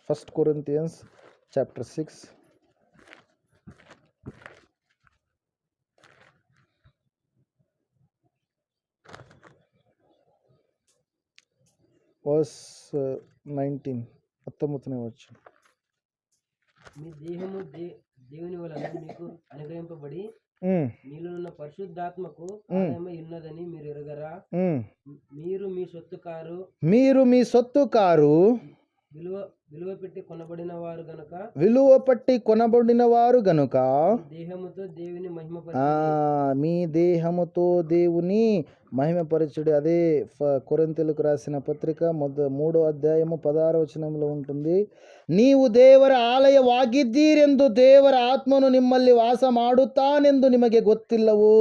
1 Corinthians chapter 6 verse 19ನೇ వచనం. మీ దేహము దేవుని వలన మీకు అనుగ్రహింపబడి మీలోనున్న పరిశుద్ధాత్మకు ఆలయమై ఉన్నదని మీరు ఎరుగరా? మీరు మీ సొత్తు కారు విలువ పెట్టి కొనబడిన వారు గనుక దేహముతో దేవుని మీ దేహముతో దేవుని మహిమపరచుడి. అదే కొరింథీయులకు రాసిన పత్రిక 3వ అధ్యాయము 16వ వచనంలో ఉంటుంది. ನೀವು ದೇವರ ಆಲಯವಾಗಿದ್ದೀರೆಂದು ದೇವರ ಆತ್ಮನು ನಿಮ್ಮಲ್ಲಿ ವಾಸ ಮಾಡುತ್ತಾನೆಂದು ನಿಮಗೆ ಗೊತ್ತಿಲ್ಲವೋ?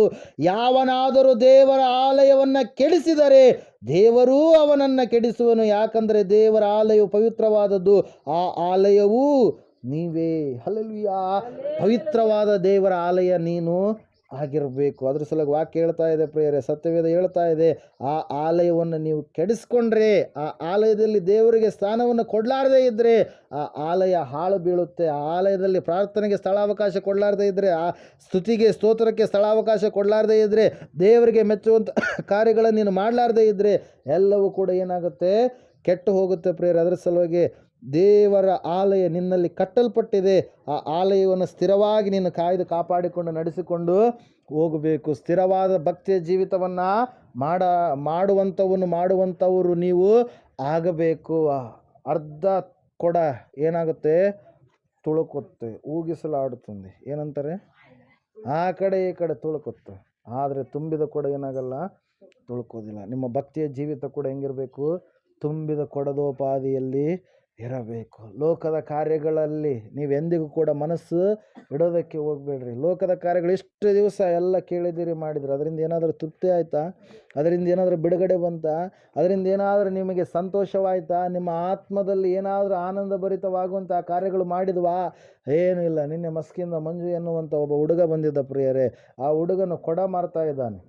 ಯಾವನಾದರೂ ದೇವರ ಆಲಯವನ್ನು ಕೆಡಿಸಿದರೆ ದೇವರೂ ಅವನನ್ನು ಕೆಡಿಸುವನು. ಯಾಕಂದರೆ ದೇವರ ಆಲಯವು ಪವಿತ್ರವಾದದ್ದು, ಆ ಆಲಯವೂ ನೀವೇ. ಹಲ್ಲೆಲೂಯಾ. ಪವಿತ್ರವಾದ ದೇವರ ಆಲಯ ನೀನು ಆಗಿರಬೇಕು. ಅದ್ರ ಸಲುವಾಗಿ ವಾಕ್ಯ ಹೇಳ್ತಾ ಇದೆ ಪ್ರಿಯರೇ, ಸತ್ಯವೇದ ಹೇಳ್ತಾ ಇದೆ, ಆ ಆಲಯವನ್ನು ನೀವು ಕೆಡಿಸ್ಕೊಂಡ್ರೆ, ಆ ಆಲಯದಲ್ಲಿ ದೇವರಿಗೆ ಸ್ಥಾನವನ್ನು ಕೊಡಲಾರದೇ ಇದ್ದರೆ ಆ ಆಲಯ ಹಾಳು ಬೀಳುತ್ತೆ. ಆ ಆಲಯದಲ್ಲಿ ಪ್ರಾರ್ಥನೆಗೆ ಸ್ಥಳಾವಕಾಶ ಕೊಡಲಾರದೇ ಇದ್ದರೆ, ಆ ಸ್ತುತಿಗೆ ಸ್ತೋತ್ರಕ್ಕೆ ಸ್ಥಳಾವಕಾಶ ಕೊಡಲಾರದೇ ಇದ್ದರೆ, ದೇವರಿಗೆ ಮೆಚ್ಚುವಂಥ ಕಾರ್ಯಗಳನ್ನು ನೀನು ಮಾಡಲಾರದೇ ಇದ್ದರೆ ಎಲ್ಲವೂ ಕೂಡ ಏನಾಗುತ್ತೆ, ಕೆಟ್ಟು ಹೋಗುತ್ತೆ ಪ್ರಿಯರೇ. ಅದರ ಸಲುವಾಗಿ ದೇವರ ಆಲಯ ನಿನ್ನಲ್ಲಿ ಕಟ್ಟಲ್ಪಟ್ಟಿದೆ. ಆ ಆಲಯವನ್ನು ಸ್ಥಿರವಾಗಿ ನೀನು ಕಾಪಾಡಿಕೊಂಡು ನಡೆಸಿಕೊಂಡು ಹೋಗಬೇಕು. ಸ್ಥಿರವಾದ ಭಕ್ತಿಯ ಜೀವಿತವನ್ನು ಮಾಡುವಂಥವರು ನೀವು ಆಗಬೇಕು. ಅರ್ಧ ಕೊಡ ಏನಾಗುತ್ತೆ, ತುಳುಕುತ್ತೆ, ಊಗಿಸಲಾಡುತ್ತದೆ. ಏನಂತಾರೆ, ಆ ಕಡೆ ಈ ಕಡೆ ತುಳುಕುತ್ತೆ. ಆದರೆ ತುಂಬಿದ ಕೊಡ ಏನಾಗಲ್ಲ, ತುಳುಕೋದಿಲ್ಲ. ನಿಮ್ಮ ಭಕ್ತಿಯ ಜೀವಿತ ಕೂಡ ಹೆಂಗಿರಬೇಕು, ತುಂಬಿದ ಕೊಡದೋಪಾದಿಯಲ್ಲಿ ಇರಬೇಕು. ಲೋಕದ ಕಾರ್ಯಗಳಲ್ಲಿ ನೀವೆಂದಿಗೂ ಕೂಡ ಮನಸ್ಸು ಇಡೋದಕ್ಕೆ ಹೋಗಬೇಡ್ರಿ. ಲೋಕದ ಕಾರ್ಯಗಳು ಇಷ್ಟು ದಿವಸ ಎಲ್ಲ ಕೇಳಿದಿರಿ, ಮಾಡಿದ್ರಿ, ಅದರಿಂದ ಏನಾದರೂ ತೃಪ್ತಿ ಆಯಿತಾ? ಅದರಿಂದ ಏನಾದರೂ ಬಿಡುಗಡೆ ಬಂತಾ? ಅದರಿಂದ ಏನಾದರೂ ನಿಮಗೆ ಸಂತೋಷವಾಯಿತಾ? ನಿಮ್ಮ ಆತ್ಮದಲ್ಲಿ ಏನಾದರೂ ಆನಂದ ಭರಿತವಾಗುವಂಥ ಕಾರ್ಯಗಳು ಮಾಡಿದ್ವಾ? ಏನೂ ಇಲ್ಲ. ನಿನ್ನೆ ಮಸ್ಕಿಂದ ಮಂಜು ಎನ್ನುವಂಥ ಒಬ್ಬ ಹುಡುಗ ಬಂದಿದ್ದ ಪ್ರಿಯರೇ. ಆ ಹುಡುಗನು ಕೊಡ ಮಾರ್ತಾ ಇದ್ದಾನೆ.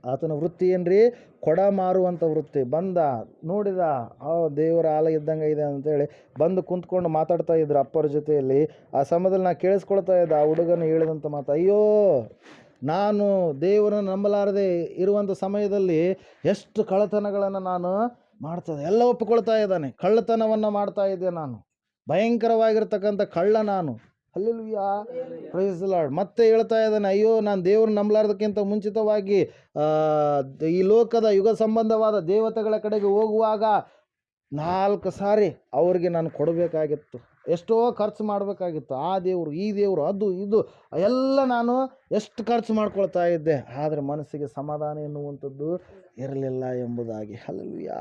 ಆತನ ವೃತ್ತಿ ಏನ್ರಿ, ಕೊಡ ಮಾರುವಂಥ ವೃತ್ತಿ. ಬಂದ, ನೋಡಿದ, ದೇವರ ಆಲಯ ಇದ್ದಂಗೆ ಇದೆ ಅಂತೇಳಿ ಬಂದು ಕುಂತ್ಕೊಂಡು ಮಾತಾಡ್ತಾ ಇದ್ರು ಅಪ್ಪರ ಜೊತೆಯಲ್ಲಿ. ಆ ಸಮಯದಲ್ಲಿ ನಾನು ಕೇಳಿಸ್ಕೊಳ್ತಾ ಇದ್ದೆ ಆ ಹುಡುಗನು ಹೇಳಿದಂಥ ಮಾತು, ಅಯ್ಯೋ ನಾನು ದೇವರನ್ನು ನಂಬಲಾರದೆ ಇರುವಂಥ ಸಮಯದಲ್ಲಿ ಎಷ್ಟು ಕಳ್ಳತನಗಳನ್ನು ನಾನು ಮಾಡ್ತಾಯಿದ್ದೆ. ಎಲ್ಲ ಒಪ್ಪಿಕೊಳ್ತಾ ಇದ್ದಾನೆ, ಕಳ್ಳತನವನ್ನು ಮಾಡ್ತಾ ಇದ್ದೆ ನಾನು, ಭಯಂಕರವಾಗಿರ್ತಕ್ಕಂಥ ಕಳ್ಳ ನಾನು. Hallelujah, praise the Lord. ಮತ್ತೆ ಹೇಳ್ತಾ ಇದ್ದಾನೆ, ಅಯ್ಯೋ ನಾನು ದೇವ್ರನ್ನ ನಂಬಲಾರ್ದಕ್ಕಿಂತ ಮುಂಚಿತವಾಗಿ ಈ ಲೋಕದ ಯುಗ ಸಂಬಂಧವಾದ ದೇವತೆಗಳ ಕಡೆಗೆ ಹೋಗುವಾಗ 4 ಸಾರಿ ಅವ್ರಿಗೆ ನಾನು ಕೊಡಬೇಕಾಗಿತ್ತು, ಎಷ್ಟೋ ಖರ್ಚು ಮಾಡಬೇಕಾಗಿತ್ತು. ಆ ದೇವರು, ಈ ದೇವರು, ಅದು ಇದು ಎಲ್ಲ ನಾನು ಎಷ್ಟು ಖರ್ಚು ಮಾಡ್ಕೊಳ್ತಾ ಇದ್ದೆ, ಆದರೆ ಮನಸ್ಸಿಗೆ ಸಮಾಧಾನ ಎನ್ನುವಂಥದ್ದು ಇರಲಿಲ್ಲ ಎಂಬುದಾಗಿ. Hallelujah,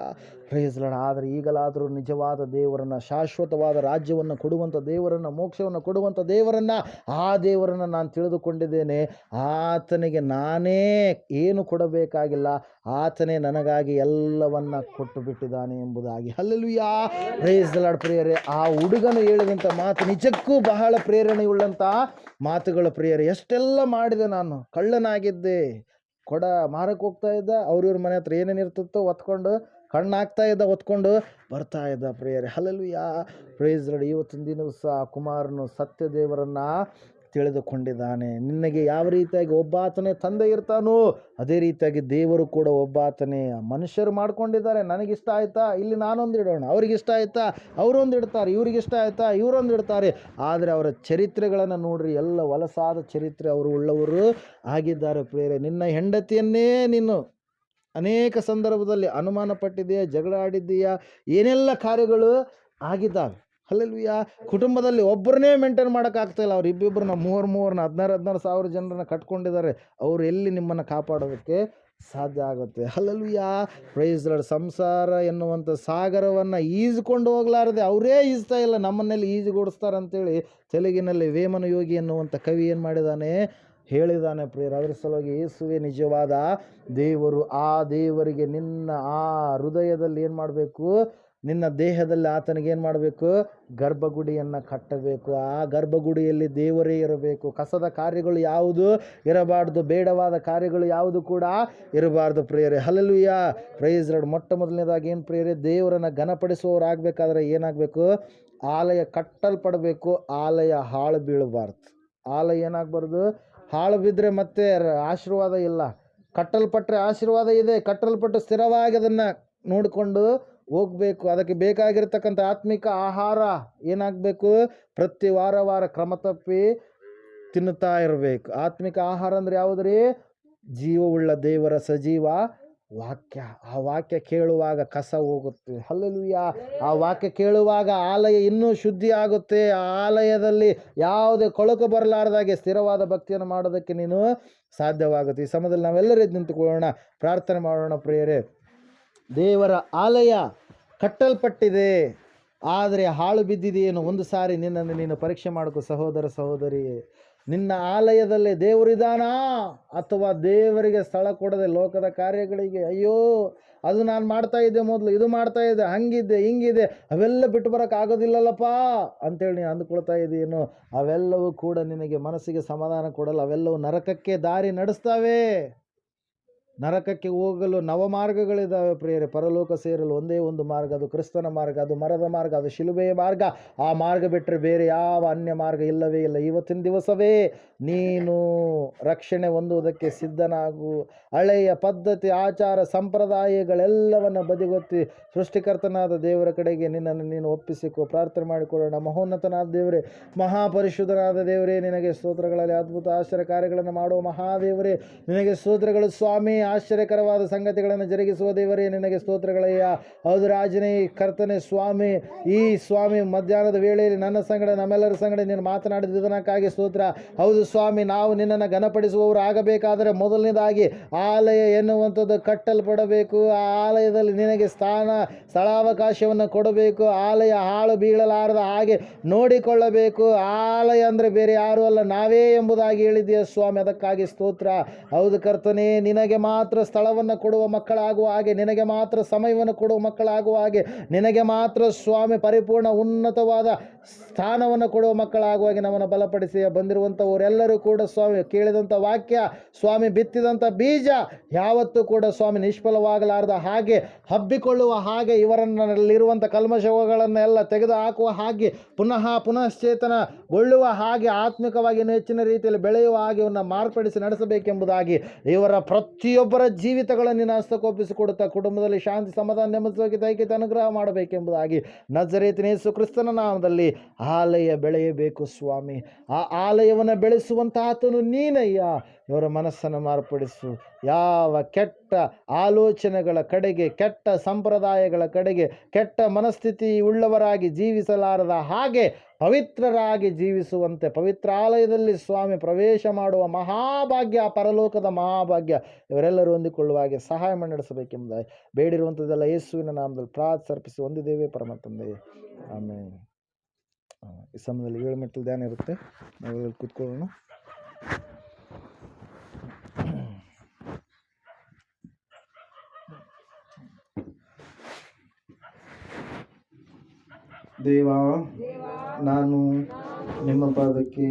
praise the lord. ಆದರೆ ಈಗಲಾದರೂ ನಿಜವಾದ ದೇವರನ್ನು, ಶಾಶ್ವತವಾದ ರಾಜ್ಯವನ್ನು ಕೊಡುವಂಥ ದೇವರನ್ನು, ಮೋಕ್ಷವನ್ನು ಕೊಡುವಂಥ ದೇವರನ್ನು, ಆ ದೇವರನ್ನು ನಾನು ತಿಳಿದುಕೊಂಡಿದ್ದೇನೆ. ಆತನಿಗೆ ನಾನೇ ಏನು ಕೊಡಬೇಕಾಗಿಲ್ಲ, ಆತನೇ ನನಗಾಗಿ ಎಲ್ಲವನ್ನ ಕೊಟ್ಟು ಬಿಟ್ಟಿದ್ದಾನೆ ಎಂಬುದಾಗಿ. Hallelujah, praise the lord. ಪ್ರಿಯರೇ, ಆ ಹುಡುಗನು ಹೇಳಿದಂಥ ಮಾತು ನಿಜಕ್ಕೂ ಬಹಳ ಪ್ರೇರಣೆಯುಳ್ಳಂಥ ಮಾತುಗಳು ಪ್ರಿಯರೇ. ಎಷ್ಟೆಲ್ಲ ಮಾಡಿದೆ ನಾನು, ಕಳ್ಳನಾಗಿದ್ದೆ, ಕೊಡ ಮಾರಕ್ಕೆ ಹೋಗ್ತಾ ಇದ್ದ, ಅವ್ರಿವ್ರ ಮನೆ ಹತ್ರ ಏನೇನಿರ್ತಿತ್ತೋ ಒತ್ಕೊಂಡು, ಕಣ್ಣಾಗ್ತಾ ಇದ್ದ ಒತ್ಕೊಂಡು ಬರ್ತಾ ಇದ್ದ ಪ್ರಿಯರೇ. Hallelujah, praise the lord. ಇವತ್ತಿನ ದಿನವೂ ಸಹ ಕುಮಾರನು ಸತ್ಯ ದೇವರನ್ನು ತಿಳಿದುಕೊಂಡಿದ್ದಾನೆ. ನಿನಗೆ ಯಾವ ರೀತಿಯಾಗಿ ಒಬ್ಬಾತನೇ ತಂದೆ ಇರ್ತಾನೋ ಅದೇ ರೀತಿಯಾಗಿ ದೇವರು ಕೂಡ ಒಬ್ಬಾತನೇ. ಮನುಷ್ಯರು ಮಾಡ್ಕೊಂಡಿದ್ದಾರೆ, ನನಗಿಷ್ಟ ಆಯಿತಾ ಇಲ್ಲಿ ನಾನೊಂದು ಇಡೋಣ, ಅವ್ರಿಗಿಷ್ಟ ಆಯಿತಾ ಅವರೊಂದು ಇಡ್ತಾರೆ, ಇವ್ರಿಗಿಷ್ಟ ಆಯಿತಾ ಇವರೊಂದು ಇಡ್ತಾರೆ. ಆದರೆ ಅವರ ಚರಿತ್ರೆಗಳನ್ನು ನೋಡ್ರಿ, ಎಲ್ಲ ಹೊಲಸಾದ ಚರಿತ್ರೆ ಅವರು ಉಳ್ಳವರು ಆಗಿದ್ದಾರೆ ಪ್ರಿಯರೇ. ನಿನ್ನ ಹೆಂಡತಿಯನ್ನೇ ನೀನು ಅನೇಕ ಸಂದರ್ಭದಲ್ಲಿ ಅನುಮಾನ ಪಟ್ಟಿದೆಯಾ, ಜಗಳ ಆಡಿದ್ದೀಯಾ, ಏನೆಲ್ಲ ಕಾರ್ಯಗಳು ಆಗಿದ್ದಾವೆ. ಹಲ್ಲೆಲೂಯಾ. ಕುಟುಂಬದಲ್ಲಿ ಒಬ್ಬರನ್ನೇ ಮೇಂಟೈನ್ ಮಾಡೋಕ್ಕಾಗ್ತಾಯಿಲ್ಲ, ಅವ್ರು ಇಬ್ಬಿಬ್ಬರನ್ನ 3 16 ಸಾವಿರ ಜನರನ್ನ ಕಟ್ಕೊಂಡಿದ್ದಾರೆ. ಅವರು ಎಲ್ಲಿ ನಿಮ್ಮನ್ನು ಕಾಪಾಡೋದಕ್ಕೆ ಸಾಧ್ಯ ಆಗುತ್ತೆ? Hallelujah, praise the lord. ಸಂಸಾರ ಎನ್ನುವಂಥ ಸಾಗರವನ್ನು ಈಜ್ಕೊಂಡು ಹೋಗಲಾರದೆ ಅವರೇ ಈಜ್ತಾ ಇಲ್ಲ, ನಮ್ಮನ್ನೆಲ್ಲಿ ಈಜುಗೂಡಿಸ್ತಾರಂತೇಳಿ ತೆಲುಗಿನಲ್ಲಿ ವೇಮನ ಯೋಗಿ ಎನ್ನುವಂಥ ಕವಿ ಏನು ಮಾಡಿದ್ದಾನೆ, ಹೇಳಿದ್ದಾನೆ ಪ್ರಿಯರೇ. ಅದರ ಸಲುವಾಗಿ ಯೇಸುವೇ ನಿಜವಾದ ದೇವರು. ಆ ದೇವರಿಗೆ ನಿನ್ನ ಆ ಹೃದಯದಲ್ಲಿ ಏನು ಮಾಡಬೇಕು, ನಿನ್ನ ದೇಹದಲ್ಲಿ ಆತನಿಗೆ ಏನು ಮಾಡಬೇಕು, ಗರ್ಭಗುಡಿಯನ್ನು ಕಟ್ಟಬೇಕು. ಆ ಗರ್ಭಗುಡಿಯಲ್ಲಿ ದೇವರೇ ಇರಬೇಕು. ಕಸದ ಕಾರ್ಯಗಳು ಯಾವುದು ಇರಬಾರ್ದು, ಬೇಡವಾದ ಕಾರ್ಯಗಳು ಯಾವುದು ಕೂಡ ಇರಬಾರ್ದು ಪ್ರಿಯರೇ. Hallelujah, praise lord. ಮೊಟ್ಟ ಮೊದಲನೇದಾಗಿ ಏನು ಪ್ರಿಯರೇ, ದೇವರನ್ನು ಘನಪಡಿಸುವವರಾಗಬೇಕಾದ್ರೆ ಏನಾಗಬೇಕು, ಆಲಯ ಕಟ್ಟಲ್ಪಡಬೇಕು, ಆಲಯ ಹಾಳು ಬೀಳಬಾರ್ದು. ಆಲಯ ಏನಾಗಬಾರ್ದು, ಹಾಳು ಬಿದ್ದರೆ ಮತ್ತೆ ಆಶೀರ್ವಾದ ಇಲ್ಲ. ಕಟ್ಟಲ್ಪಟ್ಟರೆ ಆಶೀರ್ವಾದ ಇದೆ, ಕಟ್ಟಲ್ಪಟ್ಟು ಸ್ಥಿರವಾಗಿ ಅದನ್ನು ನೋಡಿಕೊಂಡು ಹೋಗಬೇಕು. ಅದಕ್ಕೆ ಬೇಕಾಗಿರ್ತಕ್ಕಂಥ ಆತ್ಮಿಕ ಆಹಾರ ಏನಾಗಬೇಕು, ಪ್ರತಿ ವಾರ ಕ್ರಮ ತಪ್ಪಿ ತಿನ್ನುತ್ತಾ ಇರಬೇಕು. ಆತ್ಮಿಕ ಆಹಾರ ಅಂದರೆ ಯಾವುದ್ರಿ, ಜೀವವುಳ್ಳ ದೇವರ ಸಜೀವ ವಾಕ್ಯ. ಆ ವಾಕ್ಯ ಕೇಳುವಾಗ ಕಸ ಹೋಗುತ್ತೆ. ಹಲ್ಲೆಲೂಯಾ. ಆ ವಾಕ್ಯ ಕೇಳುವಾಗ ಆಲಯ ಇನ್ನೂ ಶುದ್ಧಿ ಆಗುತ್ತೆ. ಆ ಆಲಯದಲ್ಲಿ ಯಾವುದೇ ಕೊಳಕು ಬರಲಾರ್ದಾಗೆ ಸ್ಥಿರವಾದ ಭಕ್ತಿಯನ್ನು ಮಾಡೋದಕ್ಕೆ ನೀನು ಸಾಧ್ಯವಾಗುತ್ತೆ. ಈ ಸಮಯದಲ್ಲಿ ನಾವೆಲ್ಲರೂ ಎದ್ದು ನಿಂತುಕೊಳ್ಳೋಣ, ಪ್ರಾರ್ಥನೆ ಮಾಡೋಣ ಪ್ರಿಯರೇ. ದೇವರ ಆಲಯ ಕಟ್ಟಲ್ಪಟ್ಟಿದೆ, ಆದರೆ ಹಾಳು ಬಿದ್ದಿದೆಯೇನು? ಒಂದು ಸಾರಿ ನಿನ್ನನ್ನು ನೀನು ಪರೀಕ್ಷೆ ಮಾಡಿಕೊ ಸಹೋದರ ಸಹೋದರಿ. ನಿನ್ನ ಆಲಯದಲ್ಲಿ ದೇವರಿದಾನಾ ಅಥವಾ ದೇವರಿಗೆ ಸ್ಥಳ ಕೊಡದೆ ಲೋಕದ ಕಾರ್ಯಗಳಿಗೆ, ಅಯ್ಯೋ ಅದು ನಾನು ಮಾಡ್ತಾ ಇದ್ದೆ ಮೊದಲು, ಇದು ಮಾಡ್ತಾ ಇದ್ದೆ, ಹಂಗಿದ್ದೆ ಹಿಂಗಿದೆ, ಅವೆಲ್ಲ ಬಿಟ್ಟು ಬರೋಕ್ಕಾಗೋದಿಲ್ಲಲ್ಲಪ್ಪ ಅಂತೇಳಿ ನೀನು ಅಂದ್ಕೊಳ್ತಾ ಇದ್ದೀನೋ, ಅವೆಲ್ಲವೂ ಕೂಡ ನಿನಗೆ ಮನಸ್ಸಿಗೆ ಸಮಾಧಾನ ಕೊಡಲ್ಲ. ಅವೆಲ್ಲವೂ ನರಕಕ್ಕೆ ದಾರಿ ನಡೆಸ್ತವೆ. ನರಕಕ್ಕೆ ಹೋಗಲು ನವಮಾರ್ಗಗಳಿದ್ದಾವೆ ಪ್ರಿಯರೇ. ಪರಲೋಕ ಸೇರಲು ಒಂದೇ ಒಂದು ಮಾರ್ಗ, ಅದು ಕ್ರಿಸ್ತನ ಮಾರ್ಗ, ಅದು ಮರದ ಮಾರ್ಗ, ಅದು ಶಿಲುಬೆಯ ಮಾರ್ಗ. ಆ ಮಾರ್ಗ ಬಿಟ್ಟರೆ ಬೇರೆ ಯಾವ ಅನ್ಯ ಮಾರ್ಗ ಇಲ್ಲವೇ ಇಲ್ಲ. ಇವತ್ತಿನ ದಿವಸವೇ ನೀನು ರಕ್ಷಣೆ ಹೊಂದುವುದಕ್ಕೆ ಸಿದ್ಧನಾಗು. ಹಳೆಯ ಪದ್ಧತಿ, ಆಚಾರ, ಸಂಪ್ರದಾಯಗಳೆಲ್ಲವನ್ನು ಬದಿಗೊತ್ತಿ ಸೃಷ್ಟಿಕರ್ತನಾದ ದೇವರ ಕಡೆಗೆ ನಿನ್ನನ್ನು ನೀನು ಒಪ್ಪಿಸಿಕೊ. ಪ್ರಾರ್ಥನೆ ಮಾಡಿಕೊಳ್ಳೋಣ. ಮಹೋನ್ನತನಾದ ದೇವರೇ, ಮಹಾಪರಿಶುದ್ಧನಾದ ದೇವರೇ, ನಿನಗೆ ಸ್ತೋತ್ರಗಳಲ್ಲಿ ಅದ್ಭುತ ಆಶ್ಚರ್ಯ ಕಾರ್ಯಗಳನ್ನು ಮಾಡುವ ಮಹಾದೇವರೇ, ನಿನಗೆ ಸ್ತೋತ್ರಗಳು ಸ್ವಾಮಿ. ಆಶ್ಚರ್ಯಕರವಾದ ಸಂಗತಿಗಳನ್ನು ಜರುಗಿಸುವ ದೇವರೇ, ನಿನಗೆ ಸ್ತೋತ್ರಗಳಯ್ಯ. ಹೌದು ರಾಜನೇ, ಕರ್ತನೆ ಸ್ವಾಮಿ, ಈ ಸ್ವಾಮಿ ಮಧ್ಯಾಹ್ನದ ವೇಳೆಯಲ್ಲಿ ನನ್ನ ಸಂಗಡ ನಮ್ಮೆಲ್ಲರ ಸಂಗಡ ನೀನು ಮಾತನಾಡಿದ ವಿಧಾನಕ್ಕಾಗಿ ಸ್ತೋತ್ರ. ಹೌದು ಸ್ವಾಮಿ, ನಾವು ನಿನ್ನನ್ನು ಘನಪಡಿಸುವವರು ಆಗಬೇಕಾದರೆ ಮೊದಲನೇದಾಗಿ ಆಲಯ ಎನ್ನುವಂಥದ್ದು ಕಟ್ಟಲ್ಪಡಬೇಕು. ಆ ಆಲಯದಲ್ಲಿ ನಿನಗೆ ಸ್ಥಳಾವಕಾಶವನ್ನು ಕೊಡಬೇಕು. ಆಲಯ ಹಾಳು ಬೀಳಲಾರದ ಹಾಗೆ ನೋಡಿಕೊಳ್ಳಬೇಕು. ಆಲಯ ಅಂದರೆ ಬೇರೆ ಯಾರೂ ಅಲ್ಲ, ನಾವೇ ಎಂಬುದಾಗಿ ಹೇಳಿದೆಯಾ ಸ್ವಾಮಿ, ಅದಕ್ಕಾಗಿ ಸ್ತೋತ್ರ. ಹೌದು ಕರ್ತನೇ, ನಿನಗೆ ಮಾತ್ರ ಸ್ಥಳವನ್ನು ಕೊಡುವ ಮಕ್ಕಳಾಗುವ ಹಾಗೆ, ನಿನಗೆ ಮಾತ್ರ ಸಮಯವನ್ನು ಕೊಡುವ ಮಕ್ಕಳಾಗುವ ಹಾಗೆ, ನಿನಗೆ ಮಾತ್ರ ಸ್ವಾಮಿ ಪರಿಪೂರ್ಣ ಉನ್ನತವಾದ ಸ್ಥಾನವನ್ನು ಕೊಡುವ ಮಕ್ಕಳಾಗುವ ಹಾಗೆ ನಮ್ಮನ್ನು ಬಲಪಡಿಸಿ. ಬಂದಿರುವಂಥವರೆಲ್ಲರೂ ಕೂಡ ಸ್ವಾಮಿ ಕೇಳಿದಂಥ ವಾಕ್ಯ ಸ್ವಾಮಿ ಬಿತ್ತಿದಂಥ ಬೀಜ ಯಾವತ್ತೂ ಕೂಡ ಸ್ವಾಮಿ ನಿಷ್ಫಲವಾಗಲಾರದ ಹಾಗೆ, ಹಬ್ಬಿಕೊಳ್ಳುವ ಹಾಗೆ, ಇವರನ್ನಲ್ಲಿರುವಂಥ ಕಲ್ಮಶಗಳನ್ನೆಲ್ಲ ತೆಗೆದು ಹಾಕುವ ಹಾಗೆ, ಪುನಶ್ಚೇತನಗೊಳ್ಳುವ ಹಾಗೆ, ಆತ್ಮಿಕವಾಗಿ ಇನ್ನೂ ಹೆಚ್ಚಿನ ರೀತಿಯಲ್ಲಿ ಬೆಳೆಯುವ ಹಾಗೆ ಇವನ್ನ ಮಾರ್ಪಡಿಸಿ ನಡೆಸಬೇಕೆಂಬುದಾಗಿ ಇವರ ಪ್ರತಿಯೊಬ್ಬರ ಜೀವಿತಗಳನ್ನು ನಿನ್ನ ಹಸ್ತಕ್ಕೊಪ್ಪಿಸಿಕೊಡುತ್ತಾ ಕುಟುಂಬದಲ್ಲಿ ಶಾಂತಿ, ಸಮಾಧಾನ, ನೆಮ್ಮದಿ, ಐಕ್ಯತೆ ಅನುಗ್ರಹ ಮಾಡಬೇಕೆಂಬುದಾಗಿ ನಜರೇತಿನ ಯೇಸು ಕ್ರಿಸ್ತನ ನಾಮದಲ್ಲಿ ಆಲಯ ಬೆಳೆಯಬೇಕು ಸ್ವಾಮಿ. ಆ ಆಲಯವನ್ನು ಬೆಳೆಸುವಂಥ ಆತನು ನೀನಯ್ಯ. ಇವರ ಮನಸ್ಸನ್ನು ಮಾರ್ಪಡಿಸು. ಯಾವ ಕೆಟ್ಟ ಆಲೋಚನೆಗಳ ಕಡೆಗೆ, ಕೆಟ್ಟ ಸಂಪ್ರದಾಯಗಳ ಕಡೆಗೆ, ಕೆಟ್ಟ ಮನಸ್ಥಿತಿ ಉಳ್ಳವರಾಗಿ ಜೀವಿಸಲಾರದ ಹಾಗೆ ಪವಿತ್ರರಾಗಿ ಜೀವಿಸುವಂತೆ, ಪವಿತ್ರ ಆಲಯದಲ್ಲಿ ಸ್ವಾಮಿ ಪ್ರವೇಶ ಮಾಡುವ ಮಹಾಭಾಗ್ಯ, ಪರಲೋಕದ ಮಹಾಭಾಗ್ಯ ಇವರೆಲ್ಲರೂ ಹೊಂದಿಕೊಳ್ಳುವ ಹಾಗೆ ಸಹಾಯ ಮಾಡಿ ನಡೆಸಬೇಕೆಂಬುದಾಗಿ ಬೇಡಿರುವಂಥದ್ದೆಲ್ಲ ಯೇಸುವಿನ ನಾಮದಲ್ಲಿ ಪ್ರಾರ್ಥಿಸಿ ಹೊಂದಿದ್ದೇವೆ ಪರಮ ತಂದೆಯೇ, ಆಮೇಲೆ. ಈ ಸಮಯದಲ್ಲಿ 7 ಮೆಟ್ಟಲು ಧ್ಯಾನ ಇರುತ್ತೆ, ನಾವೆಲ್ಲರೂ ಕೂತ್ಕೊಳ್ಳೋಣ. ದೇವ, ನಾನು ನಿಮ್ಮ ಪಾದಕ್ಕೆ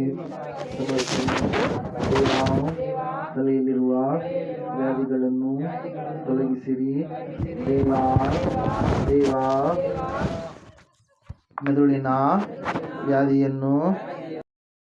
ತಲೆಯಲ್ಲಿರುವ ವ್ಯಾಧಿಗಳನ್ನು ತೊಲಗಿಸಿರಿ ದೇವ. ಮೆದುಳಿನ ವ್ಯಾಧಿಯನ್ನು